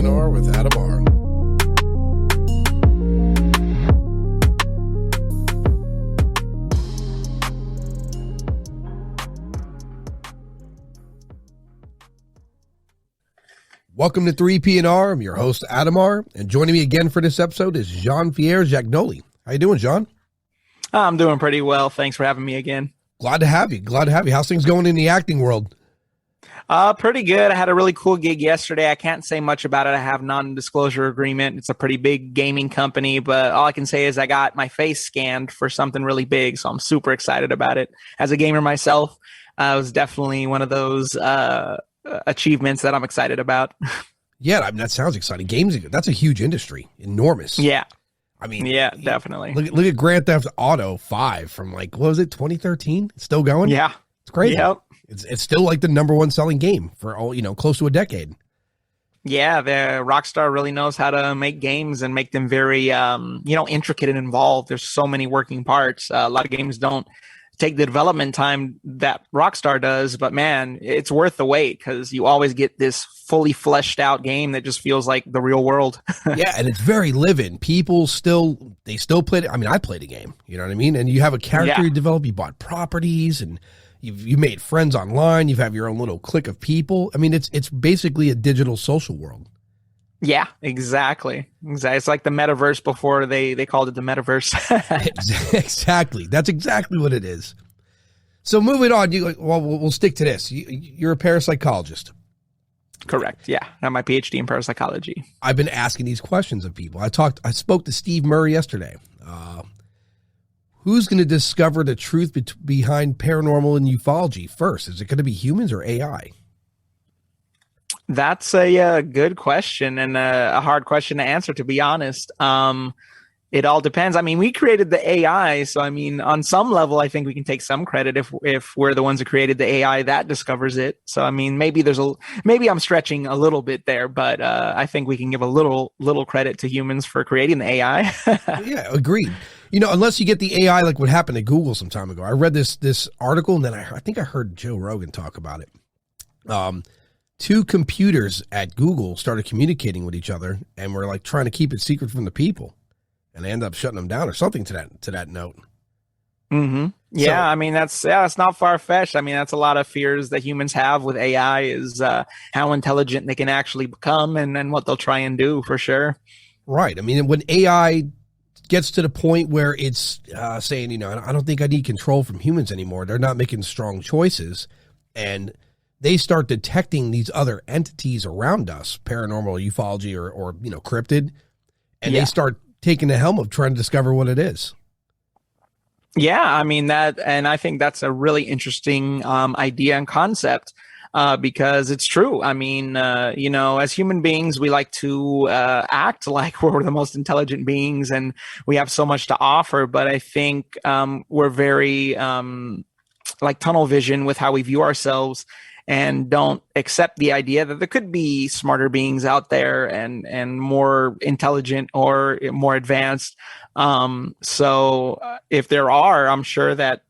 3PNR with Adam R. Welcome to 3PNR. I'm your host, Adam R. And joining me again for this episode is Pierre Giagnoli. How you doing, Jean? I'm doing pretty well. Thanks for having me again. Glad to have you. How's things going in the acting world? Pretty good. I had a really cool gig yesterday. I can't say much about it. I have non-disclosure agreement. It's a pretty big gaming company, but all I can say is I got my face scanned for something really big, so I'm super excited about it. As a gamer myself, it was definitely one of those achievements that I'm excited about. Yeah, I mean, that sounds exciting. Games, that's a huge industry. Enormous. Yeah. I mean, yeah, definitely. Look at Grand Theft Auto 5 from what was it, 2013? It's still going? Yeah. It's crazy. Yep. It's still like the number one selling game for close to a decade. Yeah, the Rockstar really knows how to make games and make them very, intricate and involved. There's so many working parts. A lot of games don't take the development time that Rockstar does, but man, it's worth the wait because you always get this fully fleshed out game that just feels like the real world. Yeah, and it's very living. People still play it. I mean, I played a game, you know what I mean? And you have a character you develop, you bought properties, and you made friends online, you have your own little clique of people. I mean, it's basically a digital social world. Yeah, exactly. It's like the metaverse before they called it the metaverse. Exactly. That's exactly what it is. So moving on, we'll stick to this. You're a parapsychologist. Correct. Yeah. I have my PhD in parapsychology. I've been asking these questions of people. I spoke to Steve Murray yesterday. Who's going to discover the truth behind paranormal and ufology first? Is it going to be humans or AI? That's a good question and a hard question to answer, to be honest. It all depends. I mean, we created the AI, so I mean, on some level, I think we can take some credit if we're the ones who created the AI that discovers it. So I mean, maybe I'm stretching a little bit there, but I think we can give a little credit to humans for creating the AI. Yeah, agreed. Unless you get the AI like what happened at Google some time ago. I read this article, and then I think I heard Joe Rogan talk about it. Two computers at Google started communicating with each other and were like trying to keep it secret from the people, and they ended up shutting them down or something to that note. Mm-hmm. Yeah. So, I mean, it's not far fetched. I mean, that's a lot of fears that humans have with AI is how intelligent they can actually become and what they'll try and do, for sure. Right. I mean, when AI gets to the point where it's saying, I don't think I need control from humans anymore. They're not making strong choices, and they start detecting these other entities around us, paranormal, ufology, or cryptid, and they start taking the helm of trying to discover what it is. Yeah, I mean and I think that's a really interesting idea and concept because it's true. I mean, as human beings, we like to act like we're the most intelligent beings and we have so much to offer, but I think we're very like tunnel vision with how we view ourselves, and don't accept the idea that there could be smarter beings out there and more intelligent or more advanced. So if there are, I'm sure that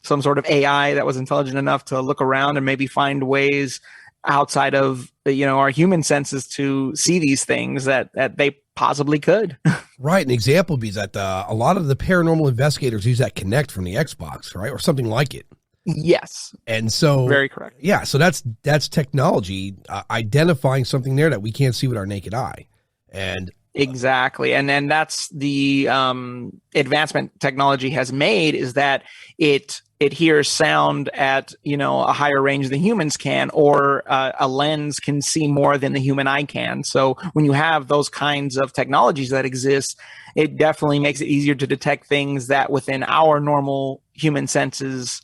some sort of AI that was intelligent enough to look around and maybe find ways outside of our human senses to see these things that they possibly could. Right. An example would be that a lot of the paranormal investigators use that Kinect from the Xbox, right? Or something like it. Yes. And so very correct. Yeah. So that's technology identifying something there that we can't see with our naked eye. And exactly. And then that's the advancement technology has made, is that it hears sound at, a higher range than humans can, or a lens can see more than the human eye can. So when you have those kinds of technologies that exist, it definitely makes it easier to detect things that within our normal human senses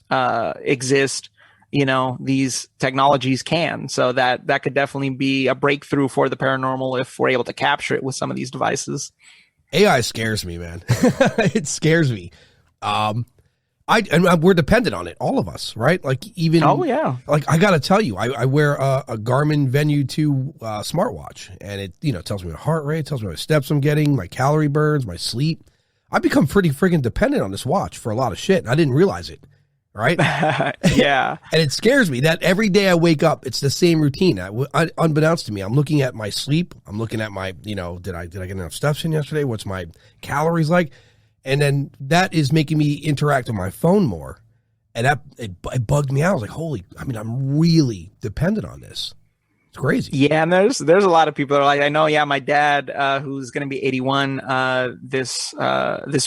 exist. These technologies can. So that could definitely be a breakthrough for the paranormal if we're able to capture it with some of these devices. AI scares me, man. It scares me. We're dependent on it, all of us, right? Like even, like I got to tell you, I wear a Garmin Venue 2 smartwatch, and it, tells me my heart rate, tells me my steps I'm getting, my calorie burns, my sleep. I've become pretty freaking dependent on this watch for a lot of shit. And I didn't realize it. right? Yeah. And it scares me that every day I wake up, it's the same routine. Unbeknownst to me, I'm looking at my sleep. I'm looking at my, did I get enough steps in yesterday? What's my calories like? And then that is making me interact with my phone more. And it bugged me out. I was like, I'm really dependent on this. It's crazy. Yeah, and there's a lot of people that are like, I know, yeah, my dad, who's going to be 81 this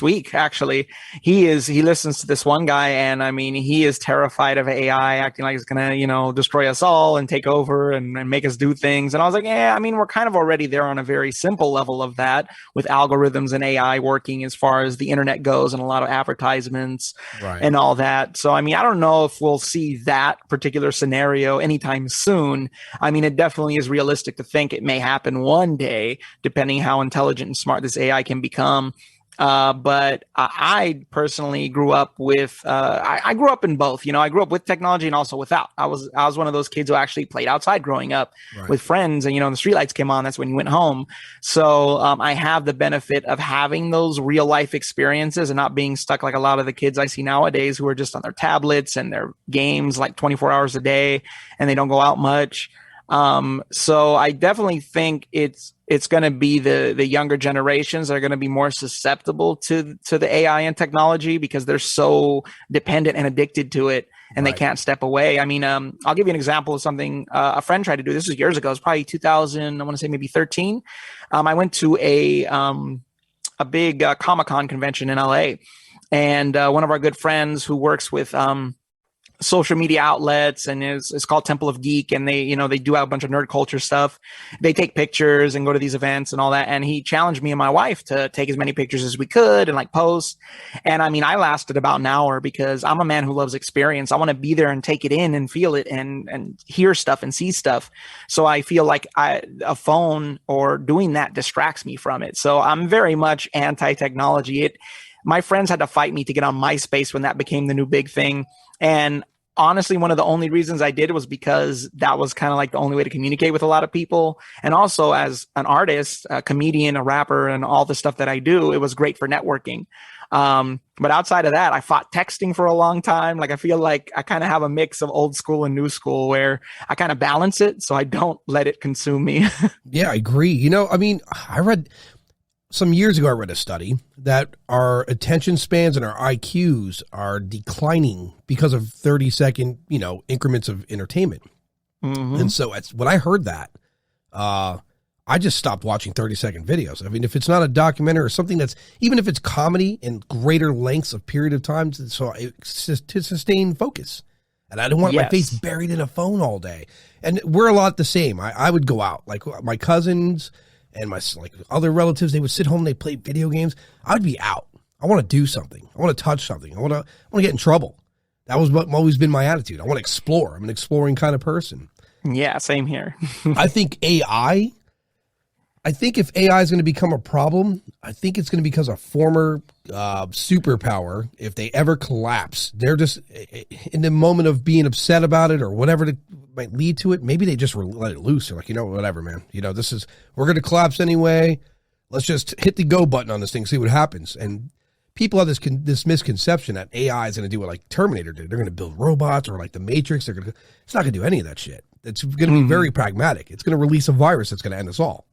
week, actually, he listens to this one guy, and I mean, he is terrified of AI acting like it's going to, destroy us all and take over and make us do things. And I was like, yeah, I mean, we're kind of already there on a very simple level of that with algorithms and AI working as far as the internet goes and a lot of advertisements and all that. So, I mean, I don't know if we'll see that particular scenario anytime soon. I mean, it definitely is realistic to think it may happen one day, depending how intelligent and smart this AI can become. But I personally grew up with, I grew up in both, I grew up with technology and also without. I was one of those kids who actually played outside growing up with friends, and, the streetlights came on, that's when you went home. So, I have the benefit of having those real life experiences and not being stuck like a lot of the kids I see nowadays who are just on their tablets and their games like 24 hours a day, and they don't go out much. So I definitely think it's going to be the younger generations that are going to be more susceptible to the AI and technology because they're so dependent and addicted to it, and they can't step away. I mean, I'll give you an example of something a friend tried to do. This was years ago. It was probably 2000. I want to say maybe 13. I went to a big Comic-Con convention in LA, and one of our good friends who works with social media outlets, and it's called Temple of Geek, and they do a bunch of nerd culture stuff. They take pictures and go to these events and all that, and he challenged me and my wife to take as many pictures as we could and like post. And I mean, I lasted about an hour because I'm a man who loves experience. I want to be there and take it in and feel it and hear stuff and see stuff. So I feel like a phone or doing that distracts me from it. So I'm very much anti-technology. My friends had to fight me to get on MySpace when that became the new big thing. And honestly, one of the only reasons I did was because that was kind of like the only way to communicate with a lot of people. And also as an artist, a comedian, a rapper, and all the stuff that I do, it was great for networking. But outside of that, I fought texting for a long time. Like, I feel like I kind of have a mix of old school and new school where I kind of balance it so I don't let it consume me. Yeah, I agree. I mean, some years ago, I read a study that our attention spans and our IQs are declining because of 30-second, increments of entertainment. Mm-hmm. And so when I heard that, I just stopped watching 30-second videos. I mean, if it's not a documentary or something that's, even if it's comedy in greater lengths of period of time, so to sustain focus. And I don't want my face buried in a phone all day. And we're a lot the same. I would go out, like my cousins and my other relatives, they would sit home, they play video games. I'd be out. I want to do something. I want to touch something. I want to get in trouble. That was always been my attitude. I want to explore. I'm an exploring kind of person. Yeah, same here. I think if AI is going to become a problem, I think it's going to be because a former superpower, if they ever collapse, they're just in the moment of being upset about it or whatever it might lead to it. Maybe they just let it loose. They're like, whatever, man. We're going to collapse anyway. Let's just hit the go button on this thing, see what happens. And people have this misconception that AI is going to do what like Terminator did. They're going to build robots or like the Matrix. It's not going to do any of that shit. It's going to be very pragmatic. It's going to release a virus that's going to end us all.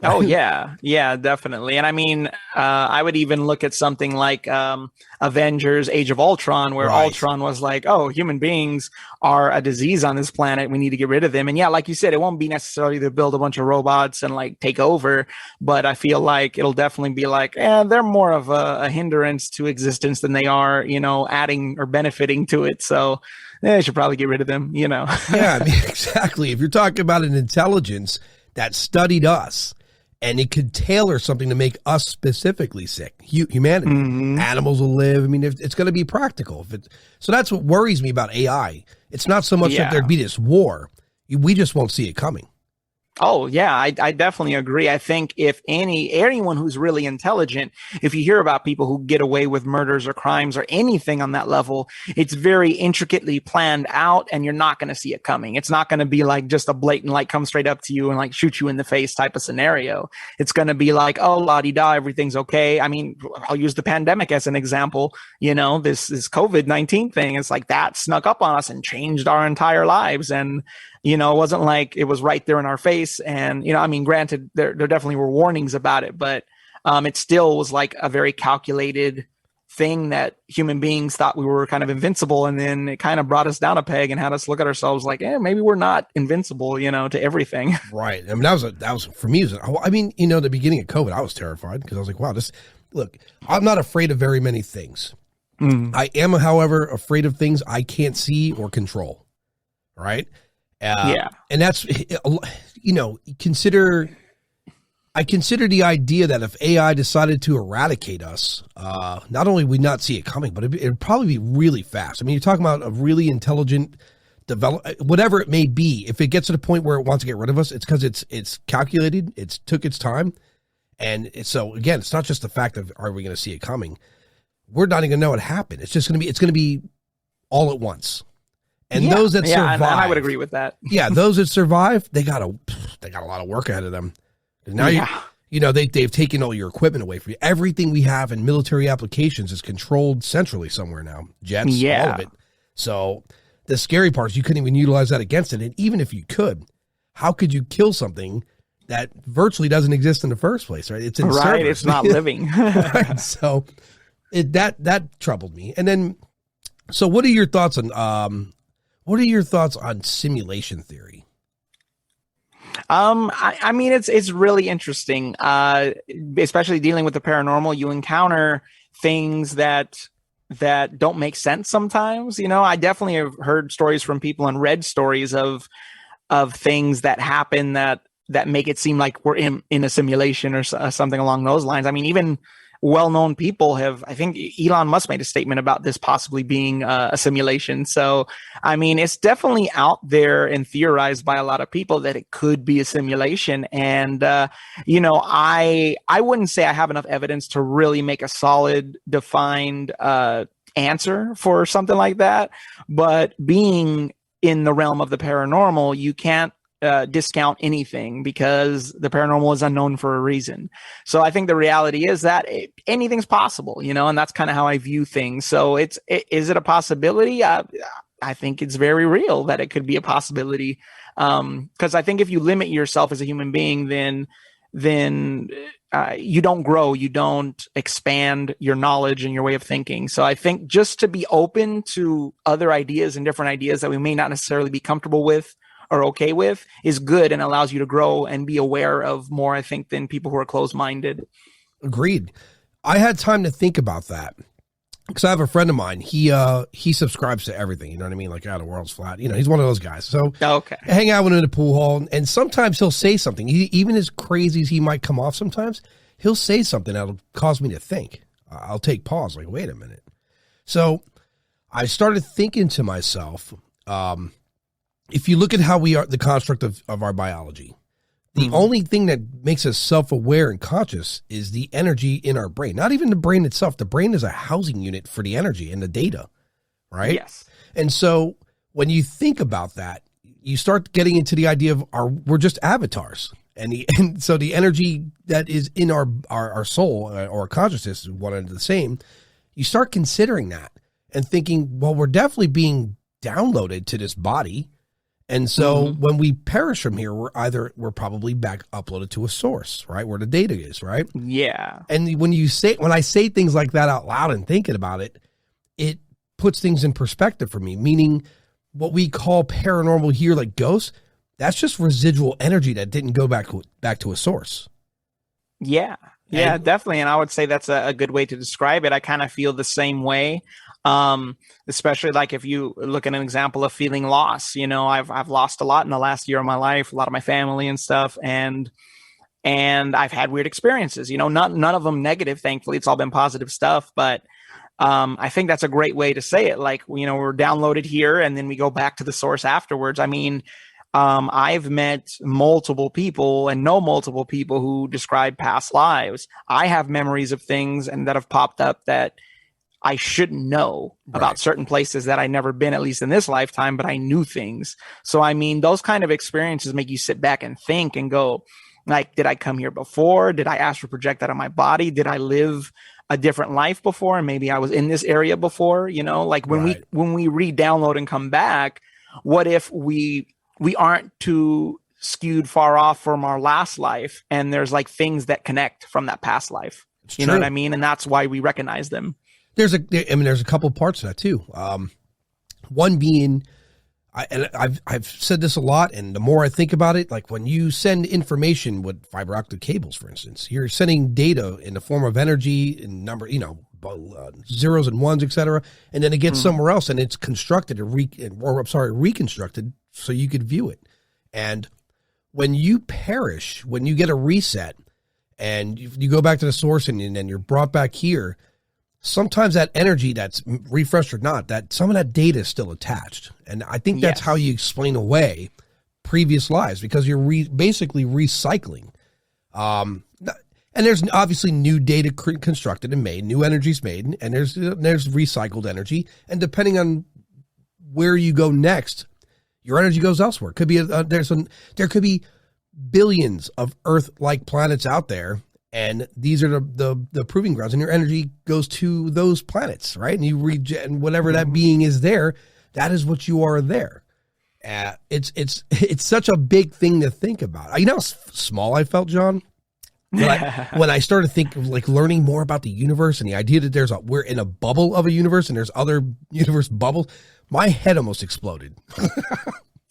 Oh, yeah. Yeah, definitely. And I mean, I would even look at something like Avengers Age of Ultron, where Ultron was like, oh, human beings are a disease on this planet. We need to get rid of them. And yeah, like you said, it won't be necessarily to build a bunch of robots and like take over. But I feel like it'll definitely be like, they're more of a hindrance to existence than they are, adding or benefiting to it. So they should probably get rid of them, Yeah, I mean, exactly. If you're talking about an intelligence that studied us, and it could tailor something to make us specifically sick. Humanity. Mm-hmm. Animals will live. I mean, it's going to be practical. So that's what worries me about AI. It's not so much that there'd be this war. We just won't see it coming. Oh yeah, I definitely agree. I think if anyone who's really intelligent, if you hear about people who get away with murders or crimes or anything on that level, it's very intricately planned out, and you're not going to see it coming. It's not going to be like just a blatant like come straight up to you and like shoot you in the face type of scenario. It's going to be like, oh la di da, everything's okay. I mean, I'll use the pandemic as an example. You know, this COVID-19 thing. It's like that snuck up on us and changed our entire lives. And you know, it wasn't like it was right there in our face. And, you know, I mean, granted, there definitely were warnings about it, but it still was like a very calculated thing that human beings thought we were kind of invincible. And then it kind of brought us down a peg and had us look at ourselves like, maybe we're not invincible, you know, to everything. Right. I mean, that was for me. I mean, you know, the beginning of COVID, I was terrified because I was like, wow, look, I'm not afraid of very many things. I am, however, afraid of things I can't see or control. Right. Yeah. And that's, you know, I consider the idea that if AI decided to eradicate us, not only would we not see it coming, but it'd probably be really fast. I mean, you're talking about a really intelligent whatever it may be. If it gets to the point where it wants to get rid of us, it's because it's calculated. It's took its time. And so again, it's not just the fact of, are we going to see it coming? We're not even going to know what happened. It's going to be all at once. And those that survive, and I would agree with that. Yeah, those that survive, they got a lot of work ahead of them. And now you know they've taken all your equipment away from you. Everything we have in military applications is controlled centrally somewhere now. Jets, all of it. So the scary part is you couldn't even utilize that against it. And even if you could, how could you kill something that virtually doesn't exist in the first place? Right? It's in right. servers. It's not living. Right. So that troubled me. And then, so what are your thoughts on simulation theory? I mean, it's really interesting, especially dealing with the paranormal. You encounter things that don't make sense sometimes. You know, I definitely have heard stories from people and read stories of things that happen that make it seem like we're in a simulation or something along those lines. I mean, even well-known people have, I think Elon Musk made a statement about this possibly being a simulation. So, I mean, it's definitely out there and theorized by a lot of people that it could be a simulation. And, you know, I wouldn't say I have enough evidence to really make a solid, defined answer for something like that. But being in the realm of the paranormal, you can't discount anything because the paranormal is unknown for a reason. So I think the reality is that anything's possible, you know, and that's kind of how I view things. So is it a possibility? I think it's very real that it could be a possibility. Because I think if you limit yourself as a human being, then you don't grow, you don't expand your knowledge and your way of thinking. So I think just to be open to other ideas and different ideas that we may not necessarily be comfortable with or okay with is good and allows you to grow and be aware of more, I think, than people who are closed-minded. Agreed. I had time to think about that because I have a friend of mine. He subscribes to everything. You know what I mean? Like, the world's flat. You know, he's one of those guys. So I hang out with him in the pool hall, and sometimes he'll say something. Even as crazy as he might come off sometimes, he'll say something that'll cause me to think. I'll take pause, like, wait a minute. So I started thinking to myself, if you look at how we are, the construct of our biology, the only thing that makes us self-aware and conscious is the energy in our brain. Not even the brain itself. The brain is a housing unit for the energy and the data, right? Yes. And so when you think about that, you start getting into the idea of we're just avatars. And so the energy that is in our soul or consciousness is one and the same. You start considering that and thinking, well, we're definitely being downloaded to this body. And so when we perish from here, we're probably back uploaded to a source, right? Where the data is, right? Yeah. And when I say things like that out loud and thinking about it, it puts things in perspective for me, meaning what we call paranormal here, like ghosts, that's just residual energy that didn't go back to a source. Yeah. Yeah, definitely. And I would say that's a good way to describe it. I kind of feel the same way. Especially like if you look at an example of feeling loss, you know, I've lost a lot in the last year of my life, a lot of my family and stuff. And I've had weird experiences, you know, none of them negative. Thankfully, it's all been positive stuff. But I think that's a great way to say it. Like, you know, we're downloaded here and then we go back to the source afterwards. I mean, I've met multiple people and know multiple people who describe past lives. I have memories of things and that have popped up that I shouldn't know about certain places that I never been, at least in this lifetime, but I knew things. So, I mean, those kind of experiences make you sit back and think and go, like, did I come here before? Did I astral project out of my body? Did I live a different life before? And maybe I was in this area before, you know, like when we re-download and come back, what if we aren't too skewed far off from our last life and there's like things that connect from that past life? You know what I mean? And that's why we recognize them. There's a couple parts of that too. One being, I've said this a lot, and the more I think about it, like when you send information with fiber optic cables, for instance, you're sending data in the form of energy and number, you know, zeros and ones, etc., and then it gets somewhere else and it's constructed reconstructed so you could view it. And when you perish, when you get a reset, and you go back to the source and then you're brought back here, sometimes that energy that's refreshed or not, that some of that data is still attached. And I think that's how you explain away previous lives, because you're basically recycling. And there's obviously new data constructed and made, new energy's made, and there's recycled energy. And depending on where you go next, your energy goes elsewhere. Could be there could be billions of Earth-like planets out there, and these are the proving grounds, and your energy goes to those planets, right? And you and whatever that being is there, that is what you are there. It's such a big thing to think about. You know how small I felt, John? When I started thinking, like, learning more about the universe and the idea that we're in a bubble of a universe and there's other universe bubbles, my head almost exploded.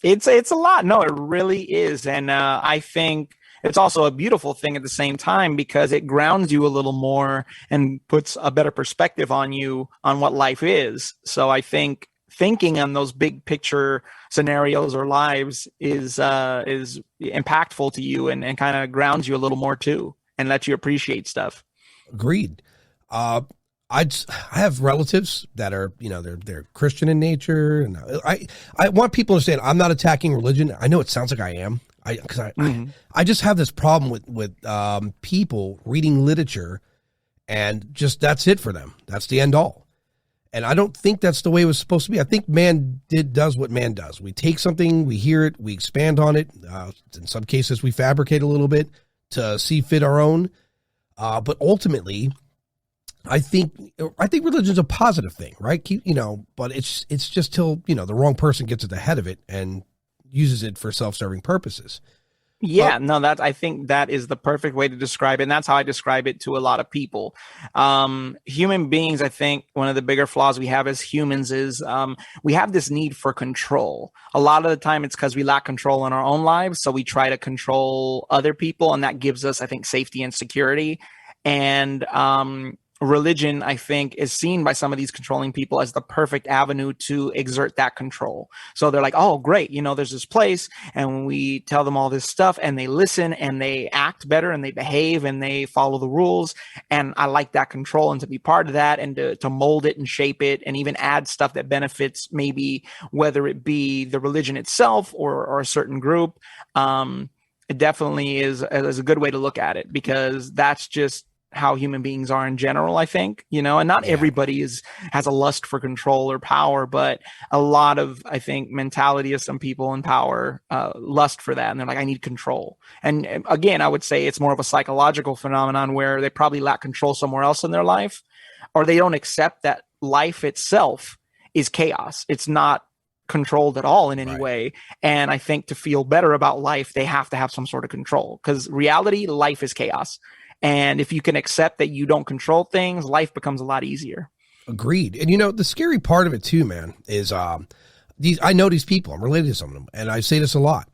It's a lot. No, it really is. And I think it's also a beautiful thing at the same time, because it grounds you a little more and puts a better perspective on you on what life is. So I think thinking on those big picture scenarios or lives is impactful to you and kind of grounds you a little more too, and lets you appreciate stuff. Agreed. I have relatives that are, you know, they're Christian in nature, and I want people to understand I'm not attacking religion. I know it sounds like I am. I just have this problem with people reading literature and just that's it for them. That's the end all. And I don't think that's the way it was supposed to be. I think man does what man does. We take something, we hear it, we expand on it. In some cases, we fabricate a little bit to see fit our own. But ultimately, I think religion's a positive thing, right? You know, but it's just till, you know, the wrong person gets at the head of it and uses it for self-serving purposes. Yeah, I think that is the perfect way to describe it. And that's how I describe it to a lot of people. Human beings, I think one of the bigger flaws we have as humans is we have this need for control. A lot of the time it's because we lack control in our own lives. So we try to control other people, and that gives us, I think, safety and security. And religion, I think, is seen by some of these controlling people as the perfect avenue to exert that control. So they're like, oh, great, you know, there's this place, and we tell them all this stuff, and they listen, and they act better, and they behave, and they follow the rules. And I like that control, and to be part of that, and to mold it and shape it, and even add stuff that benefits maybe whether it be the religion itself or a certain group. It definitely is a good way to look at it, because that's just how human beings are in general, I think, you know, and not everybody has a lust for control or power, but a lot of, I think, mentality of some people in power, lust for that. And they're like, I need control. And again, I would say it's more of a psychological phenomenon where they probably lack control somewhere else in their life, or they don't accept that life itself is chaos. It's not controlled at all in any way. And I think to feel better about life, they have to have some sort of control, because reality, life is chaos. And if you can accept that you don't control things, life becomes a lot easier. Agreed. And, you know, the scary part of it too, man, is I know these people. I'm related to some of them, and I say this a lot.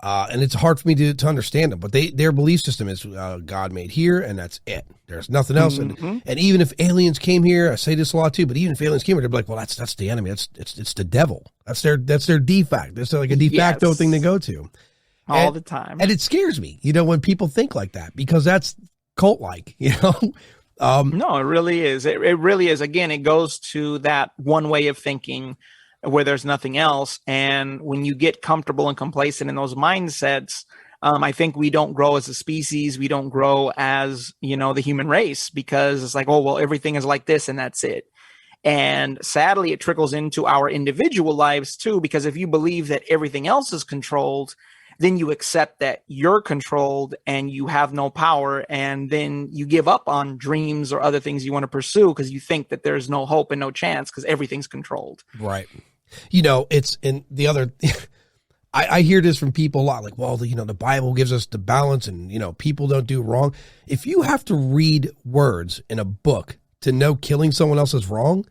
And it's hard for me to understand them, but their belief system is God made here, and that's it. There's nothing else. And even if aliens came here, I say this a lot too, but even if aliens came here, they'd be like, well, that's the enemy. It's the devil. That's their de facto. That's like a de facto thing to go to. All the time. And it scares me, you know, when people think like that, because that's cult-like, you know? No, it really is. It really is. Again, it goes to that one way of thinking where there's nothing else. And when you get comfortable and complacent in those mindsets, I think we don't grow as a species. We don't grow as, the human race, because it's like, oh, well, everything is like this and that's it. And sadly, it trickles into our individual lives too, because if you believe that everything else is controlled, then you accept that you're controlled and you have no power. And then you give up on dreams or other things you want to pursue because you think that there's no hope and no chance because everything's controlled. Right. It's in the other, I hear this from people a lot, like, well, the Bible gives us the balance and, people don't do wrong. If you have to read words in a book to know killing someone else is wrong,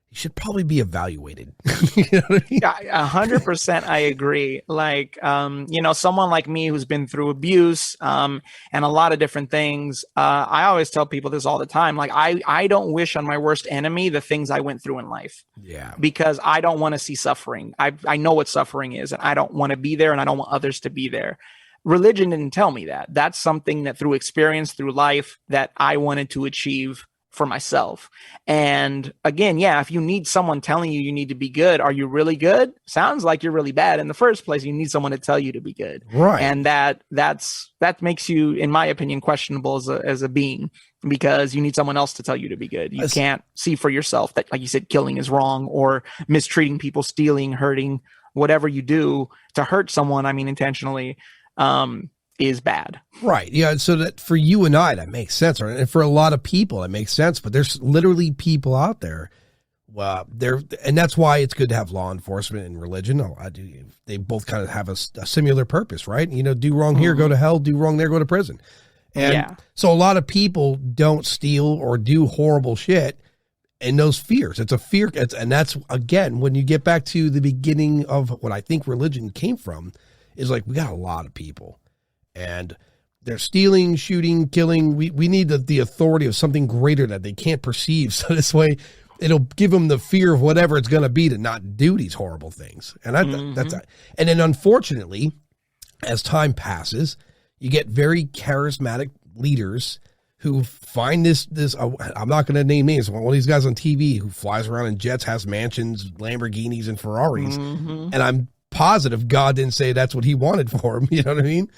you should probably be evaluated. You know what I mean? Yeah, 100%. I agree. Like, someone like me who's been through abuse, and a lot of different things. I always tell people this all the time. Like, I don't wish on my worst enemy the things I went through in life. Yeah. Because I don't want to see suffering. I know what suffering is, and I don't want to be there, and I don't want others to be there. Religion didn't tell me that. That's something that through experience, through life, that I wanted to achieve for myself. And again, yeah, if you need someone telling you need to be good, are you really good? Sounds like you're really bad in the first place. You need someone to tell you to be good. Right. And that makes you, in my opinion, questionable as a being, because you need someone else to tell you to be good. You can't see for yourself that, like you said, killing is wrong, or mistreating people, stealing, hurting, whatever you do to hurt someone, intentionally, is bad. Right. Yeah. So that for you and I, that makes sense. Right? And for a lot of people, that makes sense. But there's literally people out there. Well, and that's why it's good to have law enforcement and religion. They both kind of have a similar purpose, right? Do wrong here, go to hell. Do wrong there, go to prison. And so a lot of people don't steal or do horrible shit in those fears. It's a fear. And that's, again, when you get back to the beginning of what I think religion came from, is like, we got a lot of people. And they're stealing, shooting, killing. We need the authority of something greater that they can't perceive. So this way, it'll give them the fear of whatever it's going to be to not do these horrible things. And and then unfortunately, as time passes, you get very charismatic leaders who find this. I'm not going to name names. One of these guys on TV who flies around in jets, has mansions, Lamborghinis, and Ferraris. And I'm positive God didn't say that's what he wanted for him. You know what I mean?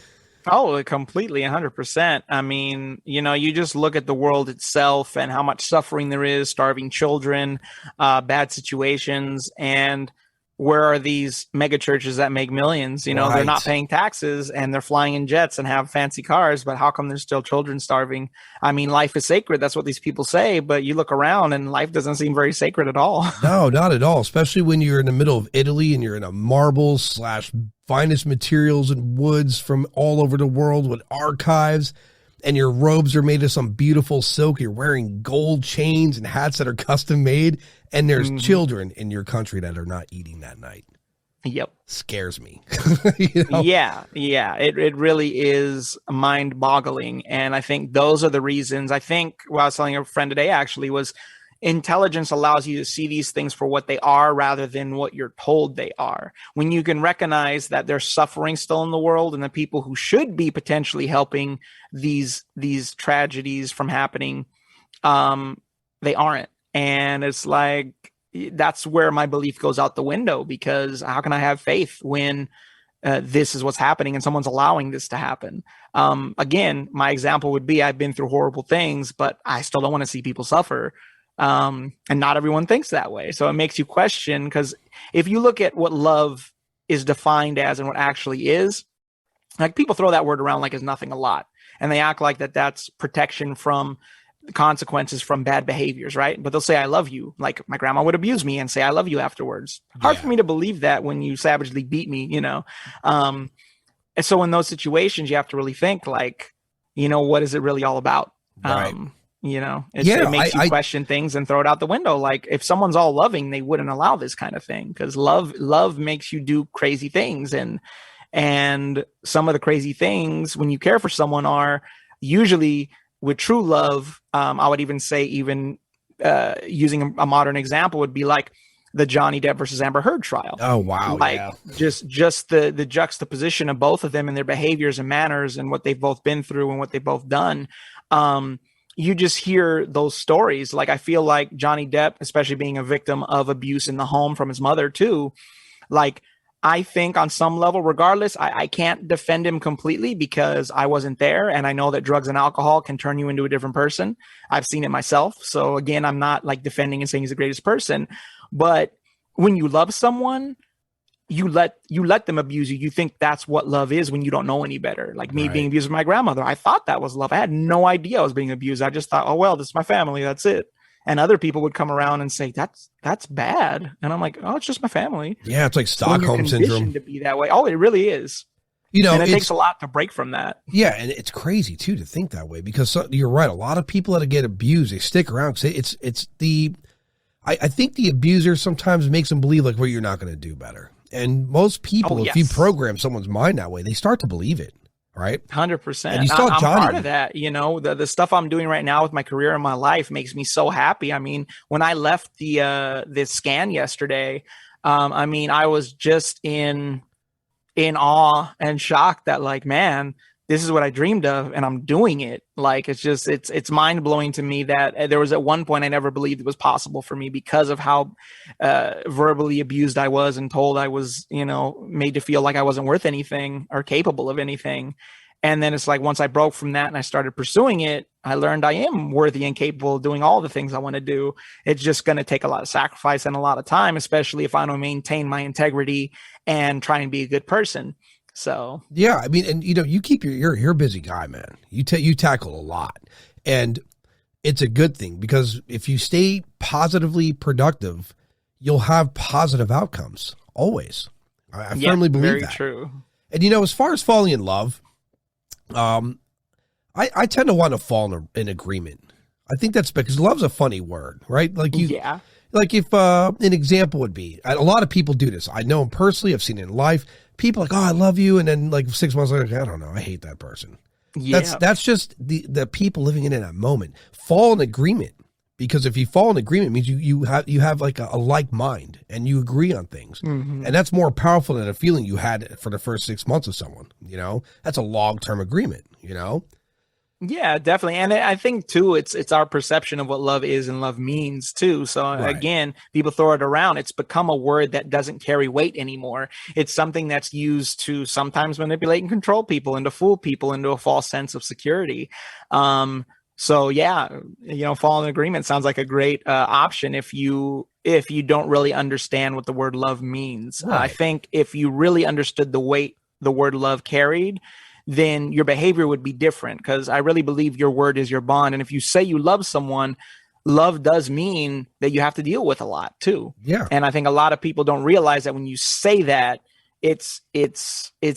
Oh, completely, 100%. You just look at the world itself and how much suffering there is, starving children, bad situations, and where are these mega churches that make millions? They're not paying taxes and they're flying in jets and have fancy cars, but how come there's still children starving? Life is sacred. That's what these people say, but you look around and life doesn't seem very sacred at all. No, not at all. Especially when you're in the middle of Italy and you're in a marble / finest materials and woods from all over the world with archives, and your robes are made of some beautiful silk. You're wearing gold chains and hats that are custom made. And there's children in your country that are not eating that night. Yep. Scares me. Yeah. It really is mind boggling. And I think those are the reasons. I was telling a friend today, actually, was intelligence allows you to see these things for what they are rather than what you're told they are. When you can recognize that there's suffering still in the world and the people who should be potentially helping these tragedies from happening, they aren't. And it's like, that's where my belief goes out the window, because how can I have faith when this is what's happening and someone's allowing this to happen? Again, my example would be, I've been through horrible things, but I still don't want to see people suffer. And not everyone thinks that way. So it makes you question, because if you look at what love is defined as and what actually is, like, people throw that word around like it's nothing a lot. And they act like that's protection from consequences from bad behaviors, right? But they'll say, I love you. Like, my grandma would abuse me and say, I love you afterwards. Hard for me to believe that when you savagely beat me, And so in those situations, you have to really think, like, what is it really all about? Right. It makes you question things and throw it out the window. Like, if someone's all loving, they wouldn't allow this kind of thing, because love makes you do crazy things. And some of the crazy things when you care for someone are usually, with true love, I would even say, using a modern example, would be like the Johnny Depp versus Amber Heard trial. Oh, wow. Like, just the juxtaposition of both of them and their behaviors and manners and what they've both been through and what they've both done. you just hear those stories. Like, I feel like Johnny Depp, especially being a victim of abuse in the home from his mother too, like, I think on some level, regardless, I can't defend him completely because I wasn't there. And I know that drugs and alcohol can turn you into a different person. I've seen it myself. So again, I'm not like defending and saying he's the greatest person. But when you love someone, you let them abuse you. You think that's what love is when you don't know any better. Like me being abused by my grandmother. I thought that was love. I had no idea I was being abused. I just thought, oh, well, this is my family. That's it. And other people would come around and say, that's bad. And I'm like, oh, it's just my family. Yeah, it's like Stockholm syndrome. To be that way. Oh, it really is. You know, and it takes a lot to break from that. Yeah, and it's crazy too to think that way, because you're right. A lot of people that get abused, they stick around because it's the. I think the abuser sometimes makes them believe like, well, you're not going to do better. And most people, if you program someone's mind that way, they start to believe it. Right. 100%. And you saw I'm Johnny. Part of that. You know, the stuff I'm doing right now with my career and my life makes me so happy. I mean, when I left the scan yesterday, I mean, I was just in awe and shocked that, like, man, this is what I dreamed of and I'm doing it. Like, it's mind blowing to me that there was at one point I never believed it was possible for me because of how verbally abused I was and told I was, you know, made to feel like I wasn't worth anything or capable of anything. And then it's like, once I broke from that and I started pursuing it, I learned I am worthy and capable of doing all the things I want to do. It's just going to take a lot of sacrifice and a lot of time, especially if I don't maintain my integrity and try and be a good person. So yeah, I mean, and you know, you keep you're a busy guy, man. You tackle a lot, and it's a good thing, because if you stay positively productive, you'll have positive outcomes always. I firmly believe very that. True. And you know, as far as falling in love, I tend to want to fall in agreement. I think that's because love's a funny word, right? Like like if an example would be, a lot of people do this. I know them personally. I've seen it in life. People like, oh, I love you. And then like 6 months later, I don't know, I hate that person. Yeah. That's just the people living in that moment. Fall in agreement, because if you fall in agreement, it means you have like a like mind and you agree on things. Mm-hmm. And that's more powerful than a feeling you had for the first 6 months of someone, you know. That's a long-term agreement, you know. Yeah, definitely. And I think too, it's our perception of what love is and love means too. So again, people throw it around. It's become a word that doesn't carry weight anymore. It's something that's used to sometimes manipulate and control people and to fool people into a false sense of security. So yeah, you know, fall in agreement sounds like a great option if you don't really understand what the word love means. Right. I think if you really understood the weight the word love carried, then your behavior would be different, because I really believe your word is your bond. And if you say you love someone, love does mean that you have to deal with a lot too. Yeah. And I think a lot of people don't realize that when you say that, it's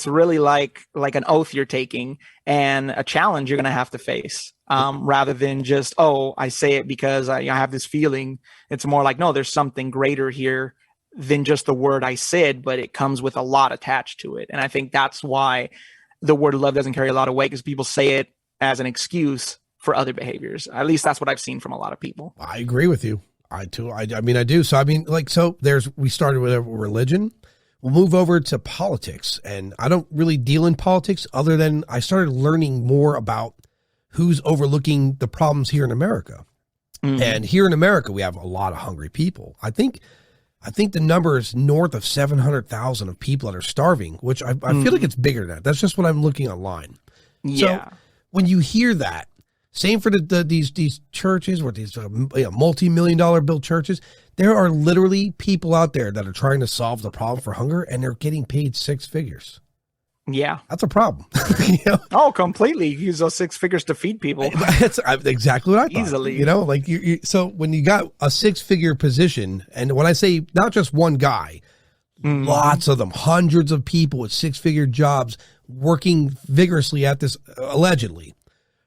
really like an oath you're taking and a challenge you're going to have to face, rather than just, oh, I say it because I have this feeling. It's more like, no, there's something greater here than just the word I said, but it comes with a lot attached to it. And I think that's why the word love doesn't carry a lot of weight, because people say it as an excuse for other behaviors. At least that's what I've seen from a lot of people. I agree with you. I mean, I do. So, I mean, like, so we started with religion. We'll move over to politics, and I don't really deal in politics other than I started learning more about who's overlooking the problems here in America. Mm-hmm. And here in America, we have a lot of hungry people. I think the number is north of 700,000 of people that are starving, which I feel like it's bigger than that. That's just what I'm looking online. Yeah. So when you hear that, same for these churches or these multi-million-dollar built churches, there are literally people out there that are trying to solve the problem for hunger, and they're getting paid six figures. Yeah. That's a problem. You know? Oh, completely. You use those six figures to feed people. That's exactly what I thought. Easily. You know, like so when you got a six-figure position, and when I say not just one guy, lots of them, hundreds of people with six-figure jobs working vigorously at this, allegedly,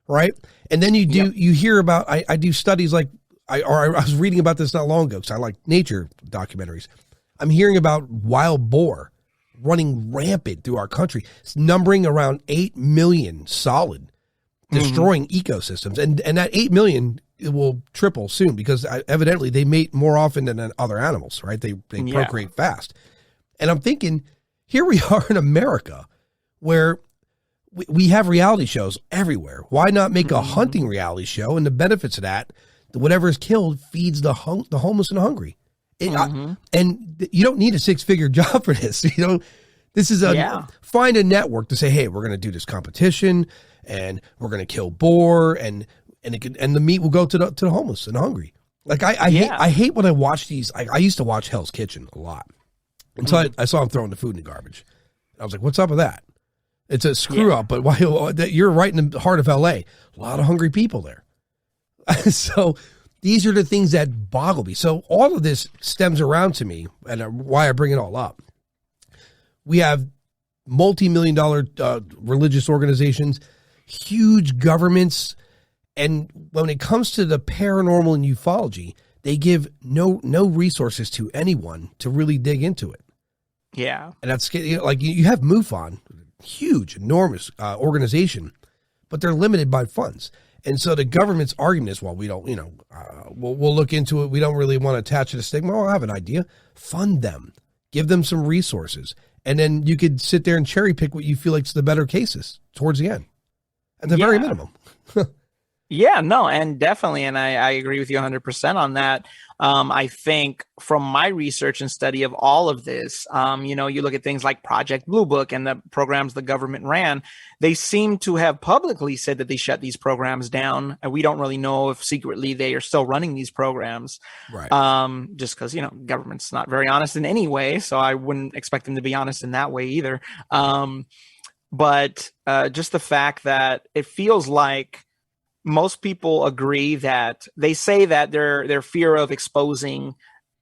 right? And then you hear about, I do studies like, I was reading about this not long ago because I like nature documentaries. I'm hearing about wild boar running rampant through our country, numbering around 8 million solid, destroying ecosystems. And that 8 million, it will triple soon because evidently they mate more often than other animals, right? They procreate fast. And I'm thinking, here we are in America where we have reality shows everywhere. Why not make a hunting reality show? And the benefits of that, whatever is killed feeds the homeless and hungry. And you don't need a 6-figure job for this. This is find a network to say, hey, we're going to do this competition and we're going to kill boar and the meat will go to the homeless and hungry. Like I hate when I watch these. I used to watch Hell's Kitchen a lot until I saw him throwing the food in the garbage. I was like, what's up with that? It's a screw up, but why you're right in the heart of LA. A lot of hungry people there. So these are the things that boggle me. So all of this stems around to me and why I bring it all up. We have multi-million-dollar religious organizations, huge governments, and when it comes to the paranormal and ufology, they give no resources to anyone to really dig into it. Yeah. And that's like you have MUFON, huge, enormous organization, but they're limited by funds. And so the government's argument is, well, we don't, we'll look into it. We don't really want to attach it a stigma. Well, I have an idea. Fund them. Give them some resources. And then you could sit there and cherry pick what you feel like is the better cases towards the end. At the very minimum. Yeah, no, and definitely. And I agree with you 100% on that. I think from my research and study of all of this, you look at things like Project Blue Book and the programs the government ran, they seem to have publicly said that they shut these programs down. And we don't really know if secretly they are still running these programs. Right. Just because, government's not very honest in any way. So I wouldn't expect them to be honest in that way either. But just the fact that it feels like most people agree that they say that their fear of exposing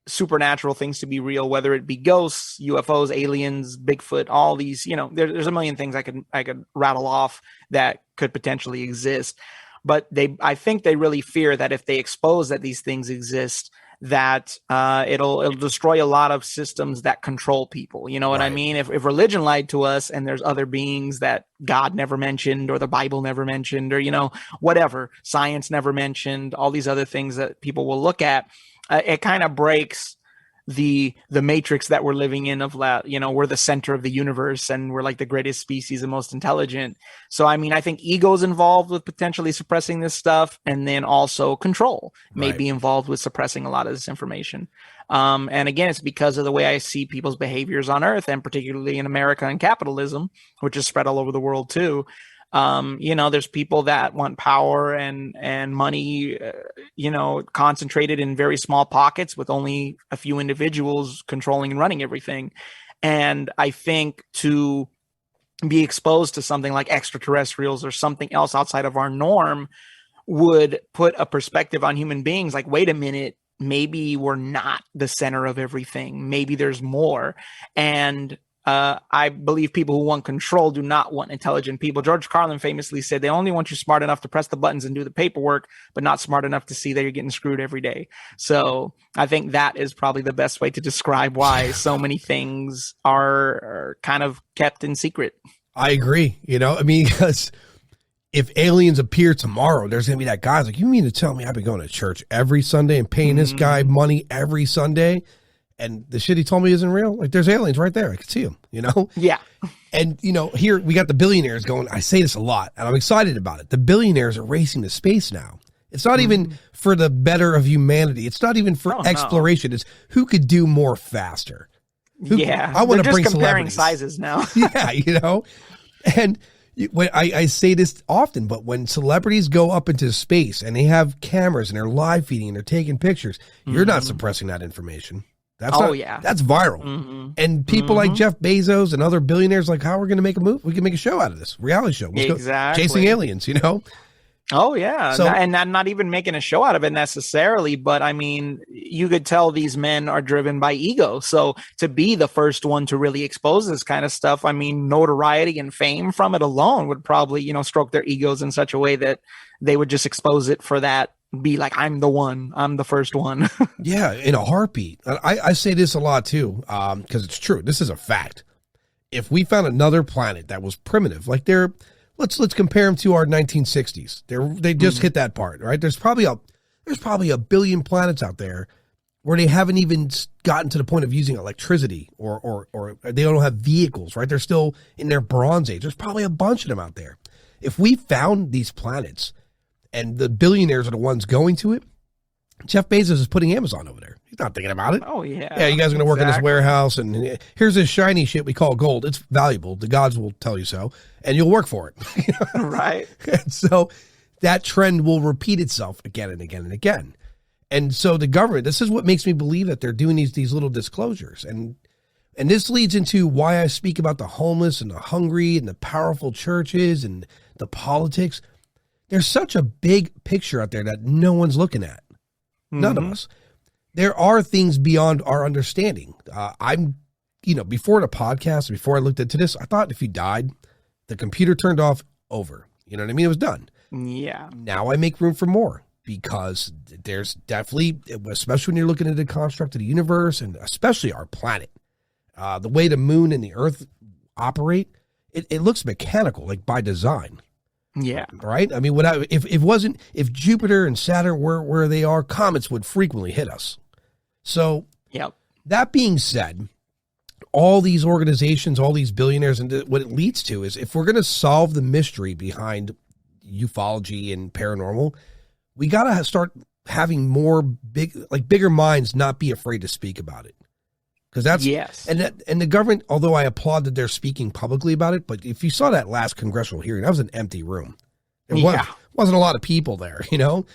supernatural things to be real, whether it be ghosts, UFOs, aliens, Bigfoot, all these, there's a million things I could rattle off that could potentially exist. But I think they really fear that if they expose that these things exist, that it'll destroy a lot of systems that control people. You know what I mean? If religion lied to us and there's other beings that God never mentioned or the Bible never mentioned or, whatever, science never mentioned, all these other things that people will look at, it kind of breaks the matrix that we're living in of we're the center of the universe and we're like the greatest species and most intelligent. So, I think ego is involved with potentially suppressing this stuff. And then also control may be involved with suppressing a lot of this information. And again, it's because of the way I see people's behaviors on Earth and particularly in America and capitalism, which is spread all over the world too. There's people that want power and money, concentrated in very small pockets with only a few individuals controlling and running everything. And I think to be exposed to something like extraterrestrials or something else outside of our norm would put a perspective on human beings like, wait a minute, maybe we're not the center of everything. Maybe there's more. And I believe people who want control do not want intelligent people. George Carlin famously said they only want you smart enough to press the buttons and do the paperwork, but not smart enough to see that you're getting screwed every day. So I think that is probably the best way to describe why so many things are kind of kept in secret. I agree. Because if aliens appear tomorrow, there's going to be that guy like, you mean to tell me I've been going to church every Sunday and paying this guy money every Sunday? And the shit he told me isn't real. Like there's aliens right there. I can see them, Yeah. And, here we got the billionaires going. I say this a lot and I'm excited about it. The billionaires are racing to space now. It's not even for the better of humanity. It's not even for exploration. It's who could do more faster. I want to bring comparing sizes now. And when I say this often, but when celebrities go up into space and they have cameras and they're live feeding and they're taking pictures, you're not suppressing that information. That's viral. And people like Jeff Bezos and other billionaires like, how we're going to make a movie? We can make a show out of this reality show. Let's go chasing aliens, Oh yeah. So, and not even making a show out of it necessarily, but you could tell these men are driven by ego. So to be the first one to really expose this kind of stuff, notoriety and fame from it alone would probably, stroke their egos in such a way that they would just expose it for that. Be like, I'm the one. I'm the first one. Yeah, in a heartbeat. I say this a lot too, because it's true. This is a fact. If we found another planet that was primitive, like let's compare them to our 1960s. They just hit that part, right? There's probably a billion planets out there where they haven't even gotten to the point of using electricity or they don't have vehicles, right? They're still in their Bronze Age. There's probably a bunch of them out there. If we found these planets and the billionaires are the ones going to it, Jeff Bezos is putting Amazon over there. He's not thinking about it. Oh, yeah. Yeah, you guys are going to work in this warehouse, and here's this shiny shit we call gold. It's valuable. The gods will tell you so, and you'll work for it. Right. And so that trend will repeat itself again and again and again. And so the government, this is what makes me believe that they're doing these little disclosures. And this leads into why I speak about the homeless and the hungry and the powerful churches and the politics. There's such a big picture out there that no one's looking at. None of us. There are things beyond our understanding. Before the podcast, before I looked into this, I thought if you died, the computer turned off, over. You know what I mean? It was done. Yeah. Now I make room for more because there's definitely, especially when you're looking at the construct of the universe and especially our planet, the way the moon and the earth operate, it looks mechanical, like by design. Yeah. Right. I mean, if Jupiter and Saturn were where they are, comets would frequently hit us. So, yep. That being said, all these organizations, all these billionaires, and what it leads to is if we're going to solve the mystery behind ufology and paranormal, we got to start having more bigger minds, not be afraid to speak about it. Because that's, yes. And the government, although I applaud that they're speaking publicly about it, but if you saw that last congressional hearing, that was an empty room. There wasn't a lot of people there, you know?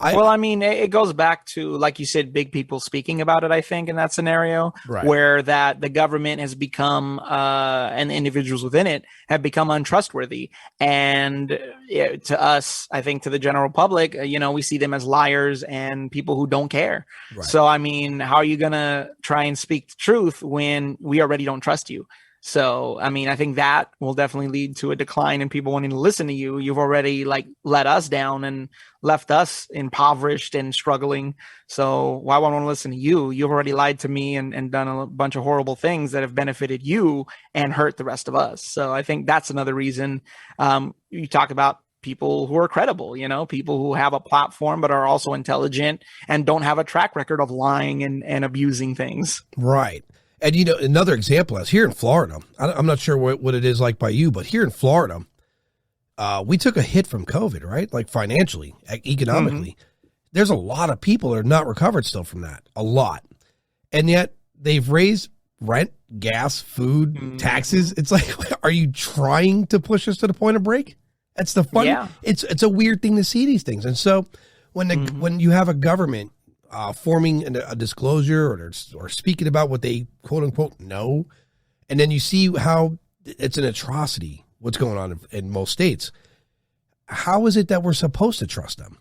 It goes back to, like you said, big people speaking about it, I think, in that scenario, right, where that the government has become, and the individuals within it have become untrustworthy. And to us, I think to the general public, we see them as liars and people who don't care. Right. So, I mean, how are you going to try and speak the truth when we already don't trust you? So, I mean, I think that will definitely lead to a decline in people wanting to listen to you. You've already let us down and left us impoverished and struggling. So why would I want to listen to you? You've already lied to me and done a bunch of horrible things that have benefited you and hurt the rest of us. So I think that's another reason. You talk about people who are credible, people who have a platform, but are also intelligent and don't have a track record of lying and abusing things. Right. And, another example is here in Florida. I'm not sure what it is like by you, but here in Florida, we took a hit from COVID, right? Like financially, economically. There's a lot of people that are not recovered still from that. A lot. And yet they've raised rent, gas, food, taxes. It's like, are you trying to push us to the point of break? That's the fun. Yeah. It's a weird thing to see these things. And so when you have a government forming a disclosure or speaking about what they quote unquote know, and then you see how it's an atrocity what's going on in most states, how is it that we're supposed to trust them?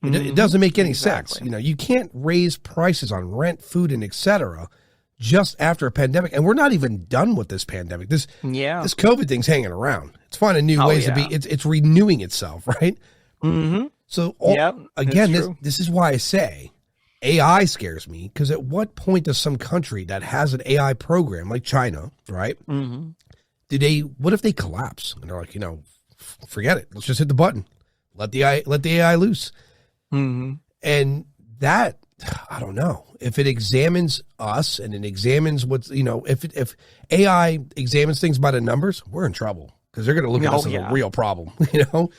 It doesn't make any sense. You can't raise prices on rent, food, and etc. just after a pandemic, and we're not even done with this pandemic. This COVID thing's hanging around. It's finding new ways to be. It's renewing itself, right? So again, this is why I say AI scares me, because at what point does some country that has an AI program like China, right? What if they collapse and they're like, forget it. Let's just hit the button. Let the AI loose. And that, I don't know. If it examines us and it examines what's, if AI examines things by the numbers, we're in trouble because they're going to look at us as a real problem, and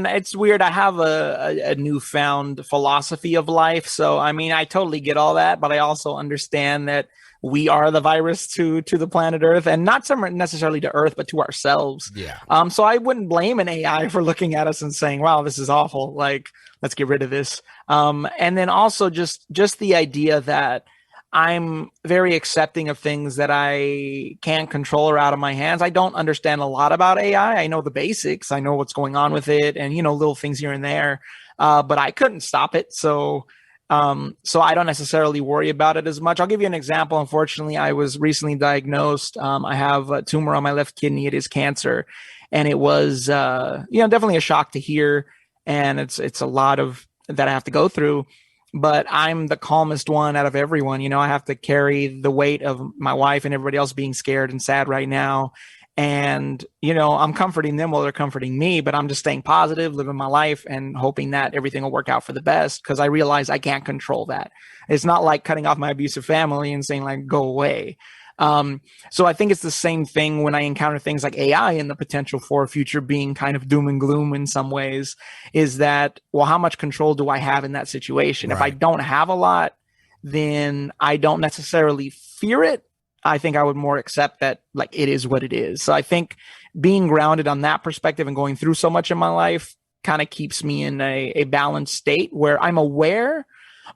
it's weird. I have a newfound philosophy of life. So, I mean, I totally get all that, but I also understand that we are the virus to the planet Earth, and not necessarily to Earth, but to ourselves. Yeah. So I wouldn't blame an AI for looking at us and saying, wow, this is awful. Like, let's get rid of this. And then also just the idea that I'm very accepting of things that I can't control or out of my hands. I don't understand a lot about AI. I know the basics. I know what's going on with it and, little things here and there. But I couldn't stop it. So I don't necessarily worry about it as much. I'll give you an example. Unfortunately, I was recently diagnosed. I have a tumor on my left kidney. It is cancer. And it was, definitely a shock to hear. And it's a lot of that I have to go through. But I'm the calmest one out of everyone. I have to carry the weight of my wife and everybody else being scared and sad right now. And, I'm comforting them while they're comforting me, but I'm just staying positive, living my life and hoping that everything will work out for the best. Cause I realize I can't control that. It's not like cutting off my abusive family and saying like, go away. So I think it's the same thing when I encounter things like AI and the potential for a future being kind of doom and gloom in some ways, is that, well, how much control do I have in that situation? Right. If I don't have a lot, then I don't necessarily fear it. I think I would more accept that like it is what it is. So I think being grounded on that perspective and going through so much in my life kind of keeps me in a balanced state where I'm aware,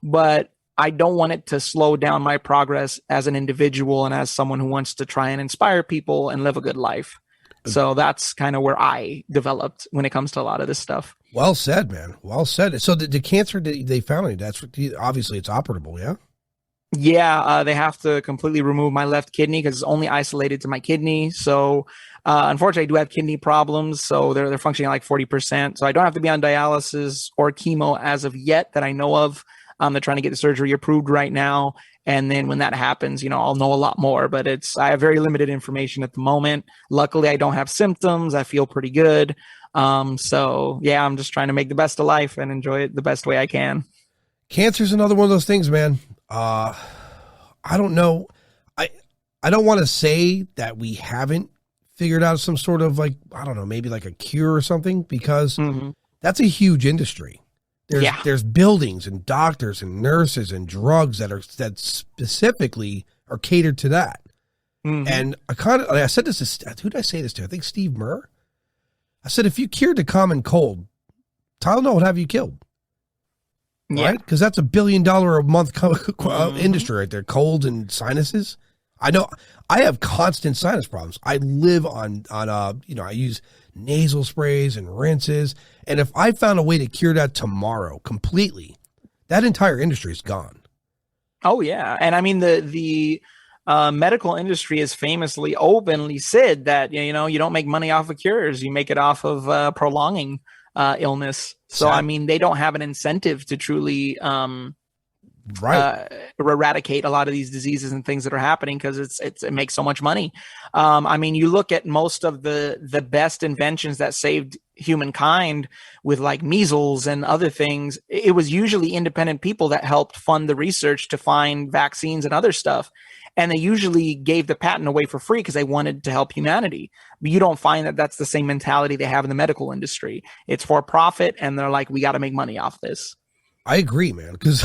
but I don't want it to slow down my progress as an individual and as someone who wants to try and inspire people and live a good life. So that's kind of where I developed when it comes to a lot of this stuff. Well said, man. Well said. So the cancer they found, that's obviously it's operable, yeah? Yeah, they have to completely remove my left kidney because it's only isolated to my kidney. So unfortunately, I do have kidney problems. So they're functioning like 40%. So I don't have to be on dialysis or chemo as of yet that I know of. They're trying to get the surgery approved right now. And then when that happens, I'll know a lot more. But I have very limited information at the moment. Luckily, I don't have symptoms. I feel pretty good. So yeah, I'm just trying to make the best of life and enjoy it the best way I can. Cancer's another one of those things, man. I don't know. I don't want to say that we haven't figured out some sort of like, I don't know, maybe like a cure or something, because that's a huge industry. There's buildings and doctors and nurses and drugs that specifically are catered to that. And I said this to, who did I say this to? I think Steve Murr. I said, if you cured the common cold, Tylenol would have you killed. Right? Because that's $1 billion a month industry right there. Cold and sinuses. I know I have constant sinus problems. I live on I use nasal sprays and rinses. And if I found a way to cure that tomorrow completely, that entire industry is gone. Oh yeah. And I mean, the medical industry has famously openly said that, you don't make money off of cures. You make it off of prolonging illness. So, I mean, they don't have an incentive to truly eradicate a lot of these diseases and things that are happening because it makes so much money. I mean, you look at most of the best inventions that saved humankind with like measles and other things. It was usually independent people that helped fund the research to find vaccines and other stuff. And they usually gave the patent away for free because they wanted to help humanity. But you don't find that that's the same mentality they have in the medical industry. It's for profit, and they're like, we got to make money off this. I agree, man, because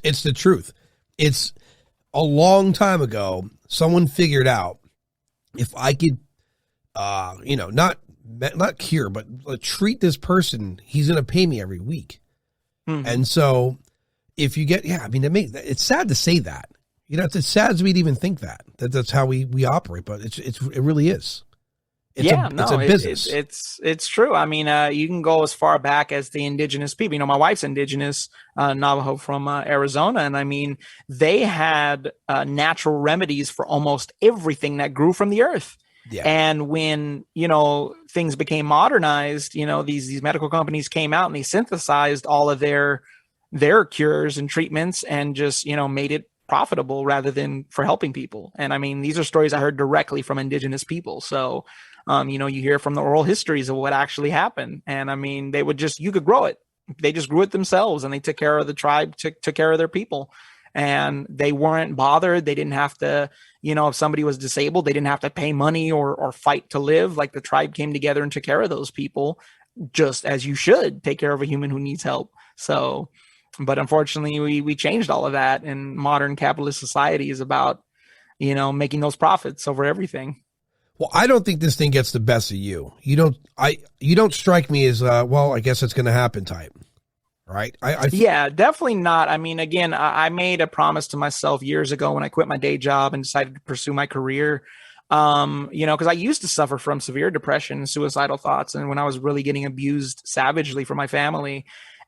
it's the truth. It's a long time ago, someone figured out if I could, not cure, but treat this person, he's going to pay me every week. And so if you get, it's sad to say that. It's sad to me to even think that's how we operate, but it really is. It's a business. It's true. I mean, you can go as far back as the indigenous people. My wife's indigenous, Navajo from Arizona. And I mean, they had natural remedies for almost everything that grew from the earth. Yeah. And when, things became modernized, these medical companies came out and they synthesized all of their cures and treatments and just, made it profitable rather than for helping people. And I mean, these are stories I heard directly from indigenous people. So, you hear from the oral histories of what actually happened. And I mean, you could grow it. They just grew it themselves and they took care of the tribe, took care of their people. And they weren't bothered. They didn't have to, if somebody was disabled, they didn't have to pay money or fight to live. Like the tribe came together and took care of those people, just as you should take care of a human who needs help. So, but unfortunately, we changed all of that, and modern capitalist society is about, making those profits over everything. Well, I don't think this thing gets the best of you. You don't strike me as I guess it's going to happen type, right? Yeah, definitely not. I mean, again, I made a promise to myself years ago when I quit my day job and decided to pursue my career. Because I used to suffer from severe depression and suicidal thoughts, and when I was really getting abused savagely from my family.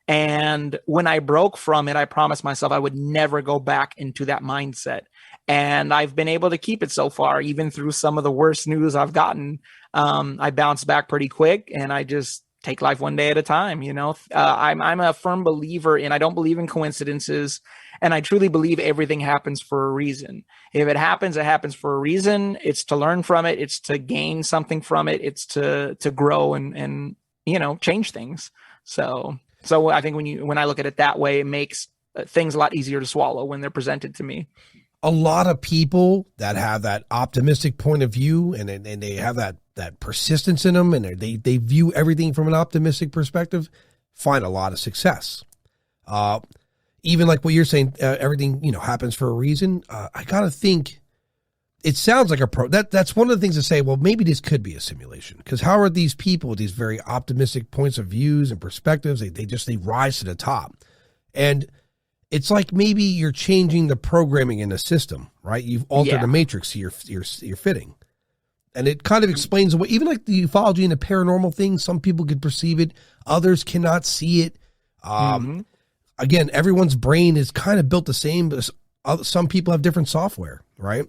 And when I broke from it, I promised myself I would never go back into that mindset. And I've been able to keep it so far, even through some of the worst news I've gotten. I bounce back pretty quick, and I just take life one day at a time. I'm a firm believer in, I don't believe in coincidences. And I truly believe everything happens for a reason. If it happens for a reason. It's to learn from it. It's to gain something from it. It's to grow and change things. So I think when I look at it that way, it makes things a lot easier to swallow when they're presented to me. A lot of people that have that optimistic point of view and they have that persistence in them, and they view everything from an optimistic perspective, find a lot of success. Even like what you're saying, everything, happens for a reason. I got to think it sounds like that's one of the things to say, well, maybe this could be a simulation, because how are these people with these very optimistic points of views and perspectives? They rise to the top. And it's like maybe you're changing the programming in the system, right? You've altered the matrix you're fitting. And it kind of explains away, even like the ufology and the paranormal thing, some people could perceive it, others cannot see it. Again, everyone's brain is kind of built the same, but some people have different software, right?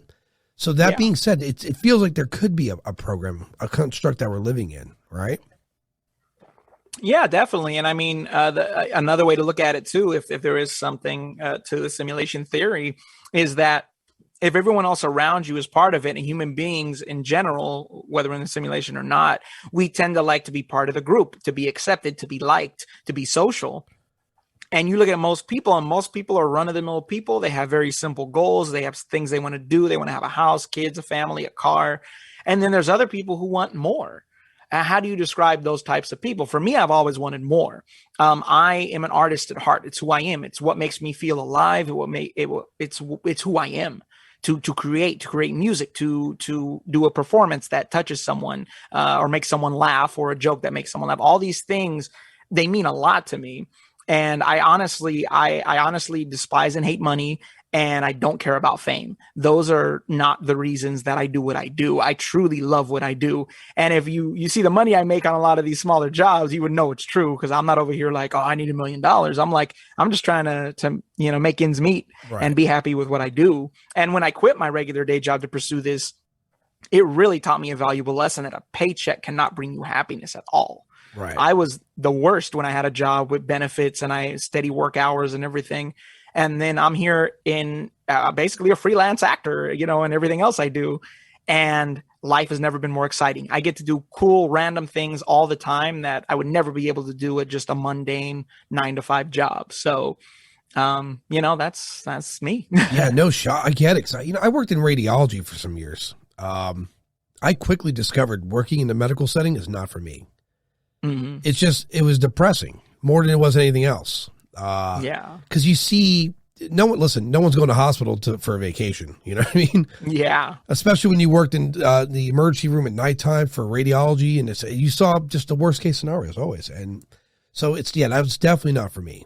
So that being said, it feels like there could be a program, a construct that we're living in, right? Yeah, definitely. And I mean, another way to look at it too, if there is something to the simulation theory, is that if everyone else around you is part of it, and human beings in general, whether in the simulation or not, we tend to like to be part of the group, to be accepted, to be liked, to be social. And you look at most people, and most people are run-of-the-mill people. They have very simple goals. They have things they want to do. They want to have a house, kids, a family, a car. And then there's other people who want more. How do you describe those types of people? For me, I've always wanted more. I am an artist at heart. It's who I am. It's what makes me feel alive. It's who I am. To create music, to do a performance that touches someone, or makes someone laugh, or a joke that makes someone laugh. All these things, they mean a lot to me. And I honestly despise and hate money, and I don't care about fame. Those are not the reasons that I do what I do. I truly love what I do. And if you see the money I make on a lot of these smaller jobs, you would know it's true, because I'm not over here like, oh, I need $1 million. I'm just trying to make ends meet and be happy with what I do. And when I quit my regular day job to pursue this, it really taught me a valuable lesson that a paycheck cannot bring you happiness at all. Right. I was the worst when I had a job with benefits and steady work hours and everything. And then I'm here in basically a freelance actor, and everything else I do. And life has never been more exciting. I get to do cool, random things all the time that I would never be able to do at just a mundane 9-to-5 job. So, that's me. Yeah, no shot. I get it. I worked in radiology for some years. I quickly discovered working in the medical setting is not for me. Mm-hmm. It was depressing more than it was anything else. Because you see, no one's going to hospital for a vacation. You know what I mean? Yeah. Especially when you worked in the emergency room at nighttime for radiology, and you saw just the worst case scenarios always. And so that was definitely not for me.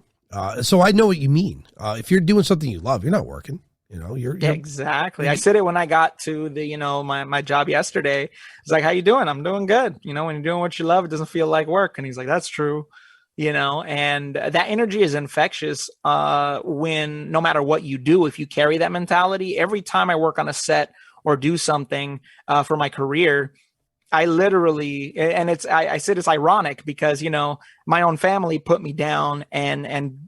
So I know what you mean. If you're doing something you love, you're not working. You're exactly. I said it when I got to the, my job yesterday. It's like, how you doing? I'm doing good. When you're doing what you love, it doesn't feel like work. And he's like, that's true. And that energy is infectious when no matter what you do, if you carry that mentality. Every time I work on a set or do something for my career, I literally, and I said it's ironic because, my own family put me down and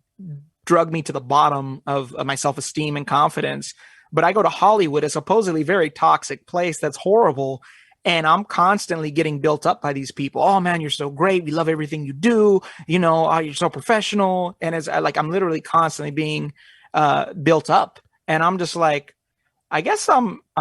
drug me to the bottom of my self-esteem and confidence. But I go to Hollywood, a supposedly very toxic place that's horrible. And I'm constantly getting built up by these people. Oh man, you're so great. We love everything you do. You're so professional. And it's like, I'm literally constantly being built up. And I'm just like, I guess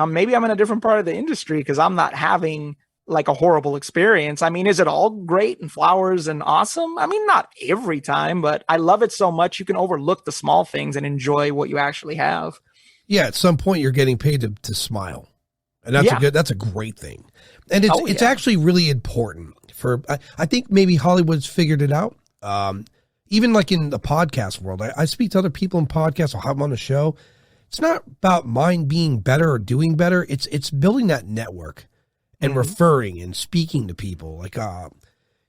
maybe I'm in a different part of the industry because I'm not having like a horrible experience. I mean, is it all great and flowers and awesome? I mean, not every time, but I love it so much. You can overlook the small things and enjoy what you actually have. Yeah. At some point you're getting paid to smile. And that's a great thing. And it's actually really important I think maybe Hollywood's figured it out. Even like in the podcast world, I speak to other people in podcasts. I'll have them on the show. It's not about mine being better or doing better. It's building that network and referring and speaking to people. Like,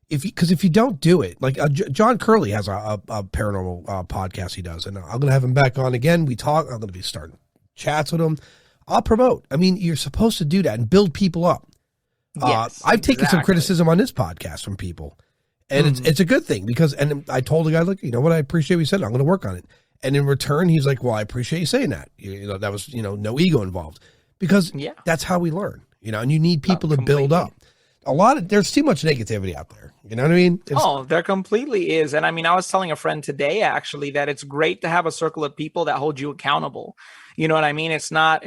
if you don't do it, like John Curley has a paranormal podcast he does, and I'm going to have him back on again. We talk. I'm going to be starting chats with him. I'll promote. I mean, you're supposed to do that and build people up. Yes, I've taken some criticism on this podcast from people, and it's a good thing because, and I told the guy, look, you know what? I appreciate what you said. I'm going to work on it. And in return, he's like, well, I appreciate you saying that. That was, no ego involved, because that's how we learn, and you need people to build up. There's too much negativity out there. You know what I mean? There completely is. And I mean, I was telling a friend today, actually, that it's great to have a circle of people that hold you accountable. You know what I mean? It's not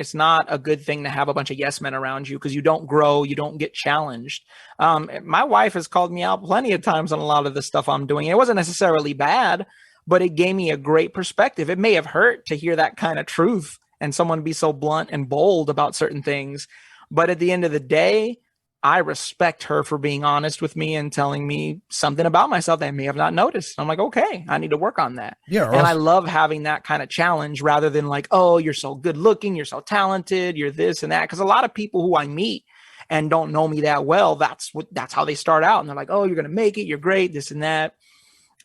a good thing to have a bunch of yes men around you, because you don't grow, you don't get challenged. My wife has called me out plenty of times on a lot of the stuff I'm doing. It wasn't necessarily bad, but it gave me a great perspective. It may have hurt to hear that kind of truth and someone be so blunt and bold about certain things. But at the end of the day, I respect her for being honest with me and telling me something about myself that I may have not noticed. I'm like, okay, I need to work on that. Yeah. And I love having that kind of challenge, rather than like, oh, you're so good looking, you're so talented, you're this and that. Because a lot of people who I meet and don't know me that well, that's how they start out. And they're like, oh, you're going to make it, you're great, this and that.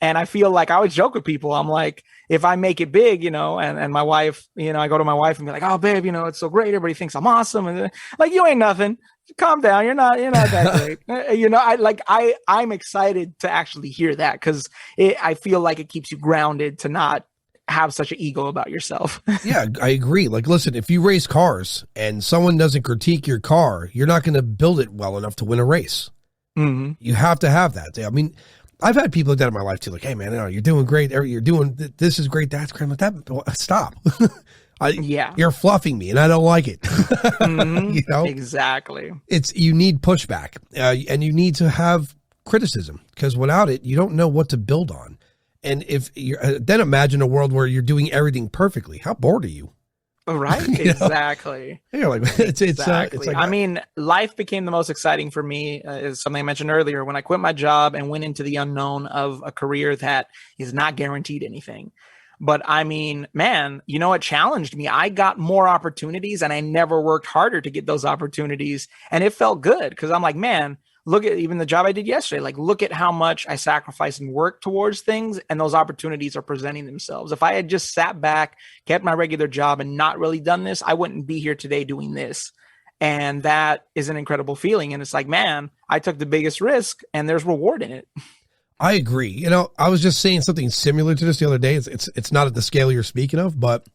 And I feel like I always joke with people. I'm like, if I make it big, and my wife, I go to my wife and be like, oh, babe, it's so great. Everybody thinks I'm awesome. And like, you ain't nothing. Calm down. You're not that great. I'm excited to actually hear that, because I feel like it keeps you grounded to not have such an ego about yourself. Yeah, I agree. Like, listen, if you race cars and someone doesn't critique your car, you're not going to build it well enough to win a race. Mm-hmm. You have to have that. I mean, I've had people like that in my life too. Like, hey man, you're doing great. You're doing, this is great. That's great. Like that. Stop. You're fluffing me and I don't like it. Mm-hmm. Exactly. You need pushback and you need to have criticism, because without it, you don't know what to build on. And if you're, then imagine a world where you're doing everything perfectly. How bored are you? Right. Exactly. You're like, it's like, I mean, life became the most exciting for me, is something I mentioned earlier, when I quit my job and went into the unknown of a career that is not guaranteed anything. But I mean, man, it challenged me. I got more opportunities and I never worked harder to get those opportunities. And it felt good, because I'm like, man, look at even the job I did yesterday. Like, look at how much I sacrificed and worked towards things, and those opportunities are presenting themselves. If I had just sat back, kept my regular job, and not really done this, I wouldn't be here today doing this. And that is an incredible feeling. And it's like, man, I took the biggest risk and there's reward in it. I agree. I was just saying something similar to this the other day. It's not at the scale you're speaking of, but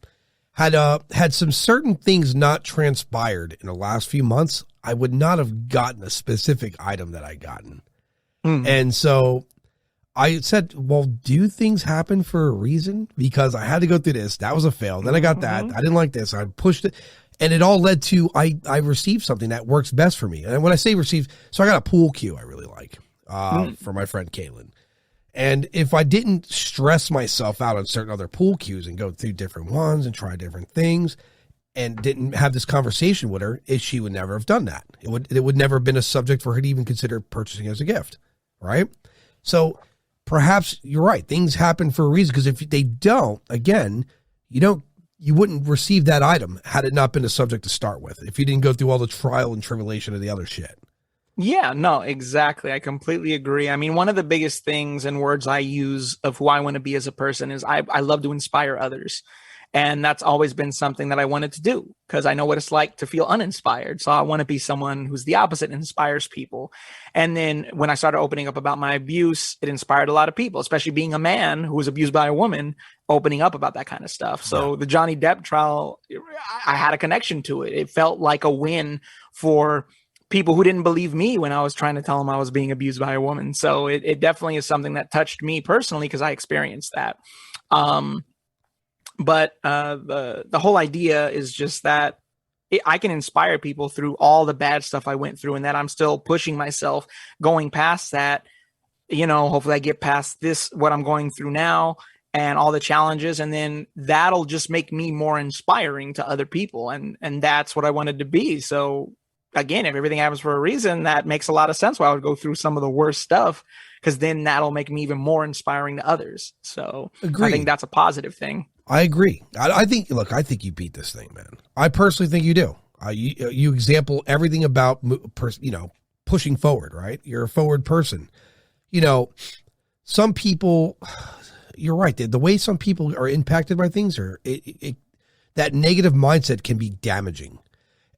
had some certain things not transpired in the last few months, I would not have gotten a specific item that I gotten. And so I said, well, do things happen for a reason? Because I had to go through this. That was a fail. Then I got that. I didn't like this. I pushed it. And it all led to, I received something that works best for me. And when I say received, so I got a pool cue I really like for my friend Caitlin. And if I didn't stress myself out on certain other pool cues and go through different ones and try different things, and didn't have this conversation with her, she would never have done that. It would never have been a subject for her to even consider purchasing as a gift. Right. So perhaps you're right. Things happen for a reason, because if they don't, again, you wouldn't receive that item had it not been a subject to start with, if you didn't go through all the trial and tribulation of the other shit. Yeah, no, exactly. I completely agree. I mean, one of the biggest things and words I use of who I want to be as a person is I love to inspire others. And that's always been something that I wanted to do, because I know what it's like to feel uninspired. So I want to be someone who's the opposite and inspires people. And then when I started opening up about my abuse, it inspired a lot of people, especially being a man who was abused by a woman, opening up about that kind of stuff. So the Johnny Depp trial, I had a connection to it. It felt like a win for people who didn't believe me when I was trying to tell them I was being abused by a woman. So it definitely is something that touched me personally, because I experienced that. But the whole idea is just that I can inspire people through all the bad stuff I went through, and that I'm still pushing myself, going past that. Hopefully I get past this, what I'm going through now, and all the challenges, and then that'll just make me more inspiring to other people. And that's what I wanted to be. So again, if everything happens for a reason, that makes a lot of sense why I would go through some of the worst stuff, because then that'll make me even more inspiring to others. So Agreed. I think that's a positive thing. I agree. I think you beat this thing, man. I personally think you do. You example everything about, pushing forward, right? You're a forward person. Some people, you're right. The way some people are impacted by things, that negative mindset can be damaging.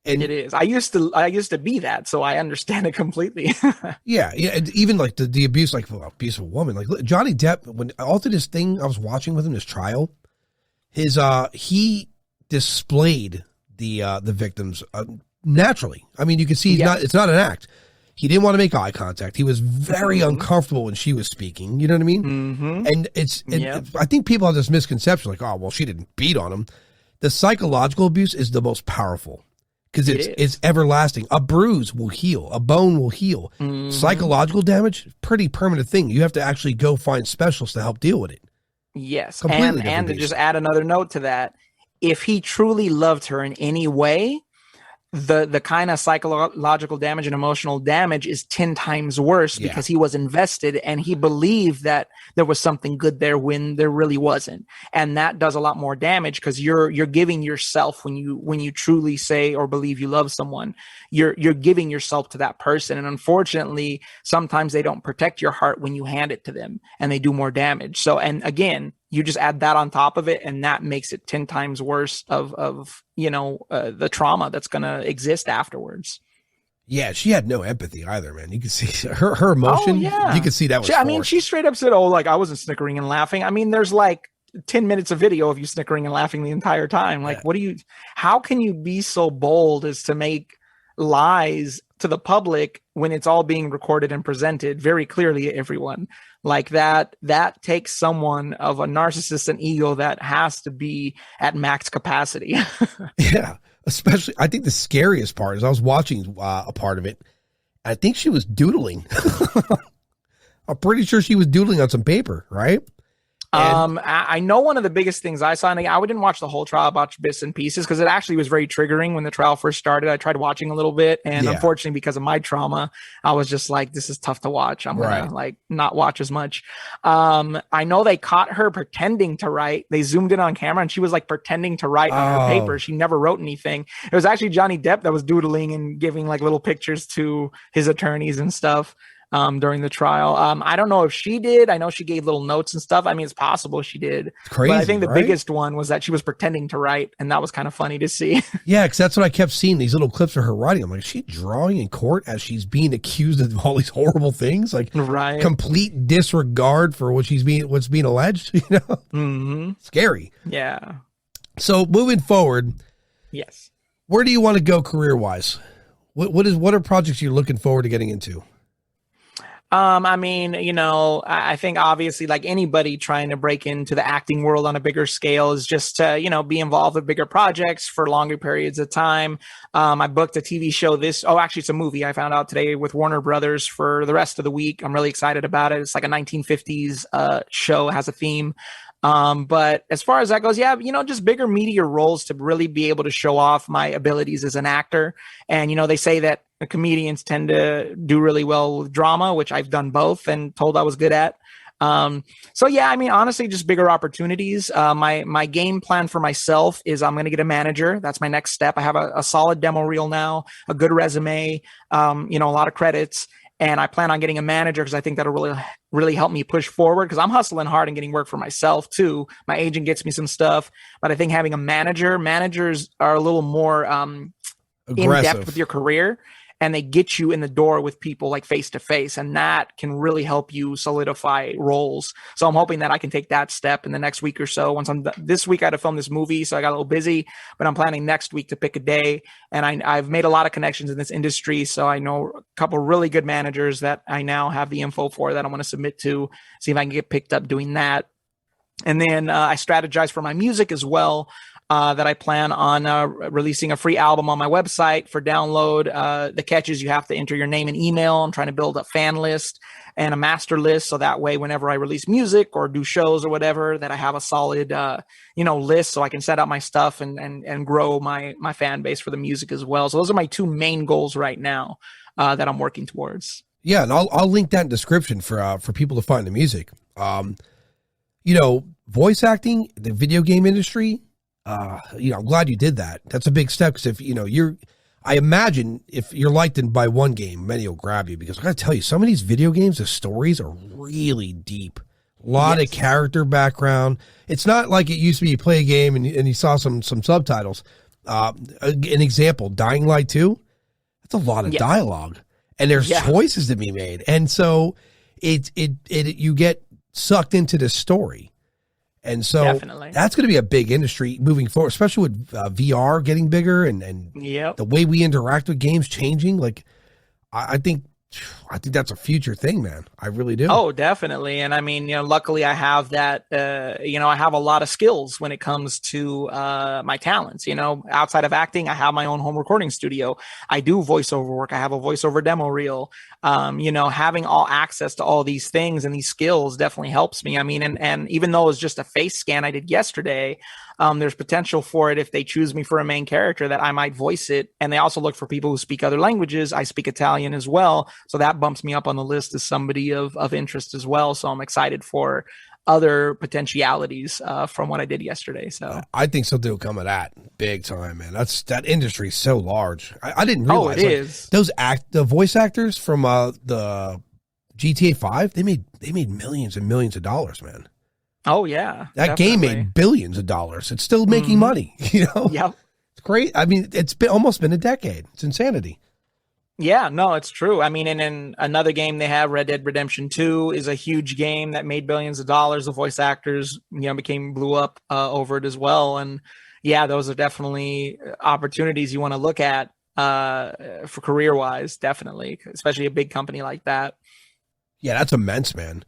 And it is. I used to be that, so I understand it completely. yeah. Even like the abuse, abuse of a woman, like Johnny Depp, when all through this thing I was watching with him, this trial, He displayed the victims naturally. I mean, you can see it's not an act. He didn't want to make eye contact. He was very uncomfortable when she was speaking. You know what I mean? Mm-hmm. And I think people have this misconception, like, oh, well, she didn't beat on him. The psychological abuse is the most powerful because it's everlasting. A bruise will heal. A bone will heal. Mm-hmm. Psychological damage, pretty permanent thing. You have to actually go find specialists to help deal with it. Yes. And to just add another note to that, if he truly loved her in any way, the kind of psychological damage and emotional damage is 10 times worse because he was invested and he believed that there was something good there when there really wasn't. And that does a lot more damage because you're giving yourself when you truly say or believe you love someone, you're giving yourself to that person. And unfortunately, sometimes they don't protect your heart when you hand it to them and they do more damage. So, and again, you just add that on top of it, and that makes it 10 times worse of the trauma that's going to exist afterwards. Yeah, she had no empathy either, man. You can see her emotion. Oh, yeah. You can see that was I mean, she straight up said, "Oh, like I wasn't snickering and laughing." I mean, there's like 10 minutes of video of you snickering and laughing the entire time. Like, how can you be so bold as to make lies to the public when it's all being recorded and presented very clearly to everyone? Like that takes someone of a narcissist and ego that has to be at max capacity. Yeah. Especially, I think the scariest part is I was watching a part of it. I think she was doodling. I'm pretty sure she was doodling on some paper, right? I know one of the biggest things I saw, and I didn't watch the whole trial, about bits and pieces, because it actually was very triggering when the trial first started. I tried watching a little bit, and unfortunately, because of my trauma, I was just like, this is tough to watch. I'm gonna like not watch as much. I know they caught her pretending to write. They zoomed in on camera, and she was like pretending to write on her paper. She never wrote anything. It was actually Johnny Depp that was doodling and giving like little pictures to his attorneys and stuff. During the trial. I don't know if she did. I know she gave little notes and stuff. I mean, it's possible she did. It's crazy, but I think the biggest one was that she was pretending to write, and that was kind of funny to see. Yeah, because that's what I kept seeing, these little clips of her writing. I'm like, is she drawing in court as she's being accused of all these horrible things? Like, complete disregard for what's being alleged, you know? Mm-hmm. Scary. Yeah. So moving forward, yes. Where do you want to go career-wise? What are projects you're looking forward to getting into? I mean, I think obviously like anybody trying to break into the acting world on a bigger scale is just to, be involved with bigger projects for longer periods of time. I booked a TV show actually it's a movie I found out today with Warner Brothers for the rest of the week. I'm really excited about it. It's like a 1950s show, has a theme. But as far as that goes, just bigger media roles to really be able to show off my abilities as an actor. And, they say that comedians tend to do really well with drama, which I've done both and told I was good at. Honestly, just bigger opportunities. My game plan for myself is I'm going to get a manager. That's my next step. I have a solid demo reel now, a good resume, a lot of credits. And I plan on getting a manager because I think that'll really, really help me push forward, because I'm hustling hard and getting work for myself too. My agent gets me some stuff, but I think having a managers are a little more in depth with your career, and they get you in the door with people like face to face, and that can really help you solidify roles. So I'm hoping that I can take that step in the next week or so. Once I'm this week, I had to film this movie, so I got a little busy, but I'm planning next week to pick a day. And I've made a lot of connections in this industry, so I know a couple of really good managers that I now have the info for that I want to submit to, see if I can get picked up doing that. And then I strategize for my music as well. That I plan on releasing a free album on my website for download. The catch is you have to enter your name and email. I'm trying to build a fan list and a master list, so that way whenever I release music or do shows or whatever, that I have a solid list, so I can set up my stuff and grow my fan base for the music as well. So those are my two main goals right now that I'm working towards. Yeah, and I'll link that in description for people to find the music. Voice acting, the video game industry. I'm glad you did that. That's a big step, because if I imagine if you're liked by one game, many will grab you, because I gotta tell you, some of these video games, the stories are really deep. A lot of character background. It's not like it used to be you play a game and you saw some subtitles. An example, Dying Light 2, that's a lot of dialogue, and there's choices to be made. And so you get sucked into the story. And so Definitely. that's going to be a big industry moving forward, especially with VR getting bigger and Yep. the way we interact with games changing. Like, I think that's a future thing, man. I really do. Oh, definitely. And I mean, luckily I have that, I have a lot of skills when it comes to my talents. Outside of acting, I have my own home recording studio. I do voiceover work. I have a voiceover demo reel. Having all access to all these things and these skills definitely helps me. I mean, and even though it was just a face scan I did yesterday, there's potential for it if they choose me for a main character that I might voice it. And they also look for people who speak other languages. I speak Italian as well. So that bumps me up on the list as somebody of interest as well. So I'm excited for other potentialities from what I did yesterday. So I think something will come of that big time, man. That industry is so large. I didn't realize it is. The voice actors from the GTA 5, they made millions and millions of dollars, man. Oh yeah, that game made billions of dollars. It's still making money. Yep. It's great. I mean, it's been almost been a decade. It's insanity. Yeah, no, it's true. I mean, and in another game they have, Red Dead Redemption 2 is a huge game that made billions of dollars. The voice actors, blew up over it as well. And yeah, those are definitely opportunities you want to look at for career wise, definitely, especially a big company like that. Yeah, that's immense, man.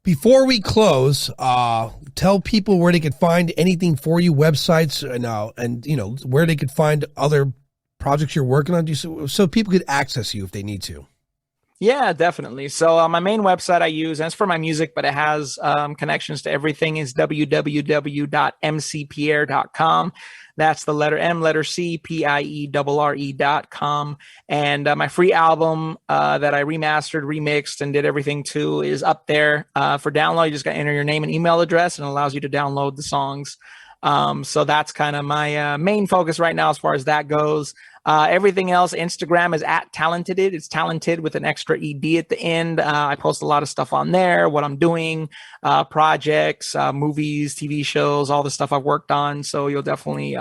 Before we close, tell people where they could find anything for you, websites, and where they could find other projects you're working on, so people could access you if they need to. Yeah, definitely. So my main website I use, and it's for my music, but it has connections to everything, is www.mcpierre.com. That's the letter M, letter C, PIERRE.com. And my free album that I remastered, remixed, and did everything to is up there for download. You just got to enter your name and email address, and it allows you to download the songs. So that's kind of my main focus right now as far as that goes. Everything else, Instagram is @Talented. It's talented with an extra ED at the end. I post a lot of stuff on there, what I'm doing, projects, movies, TV shows, all the stuff I've worked on. So you'll definitely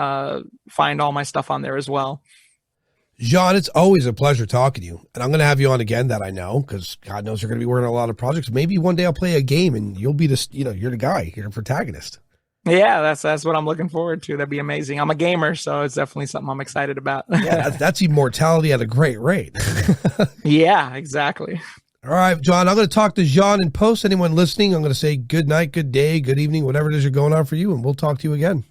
find all my stuff on there as well. Gian, it's always a pleasure talking to you. And I'm going to have you on again, that I know, because God knows you're going to be working on a lot of projects. Maybe one day I'll play a game and you'll be you're the guy, you're the protagonist. Yeah, that's what I'm looking forward to. That'd be amazing. I'm a gamer, so it's definitely something I'm excited about. Yeah, that's immortality at a great rate. Yeah, exactly. All right, John, I'm going to talk to Gian in post. Anyone listening, I'm going to say good night, good day, good evening, whatever it is you're going on for you, and we'll talk to you again.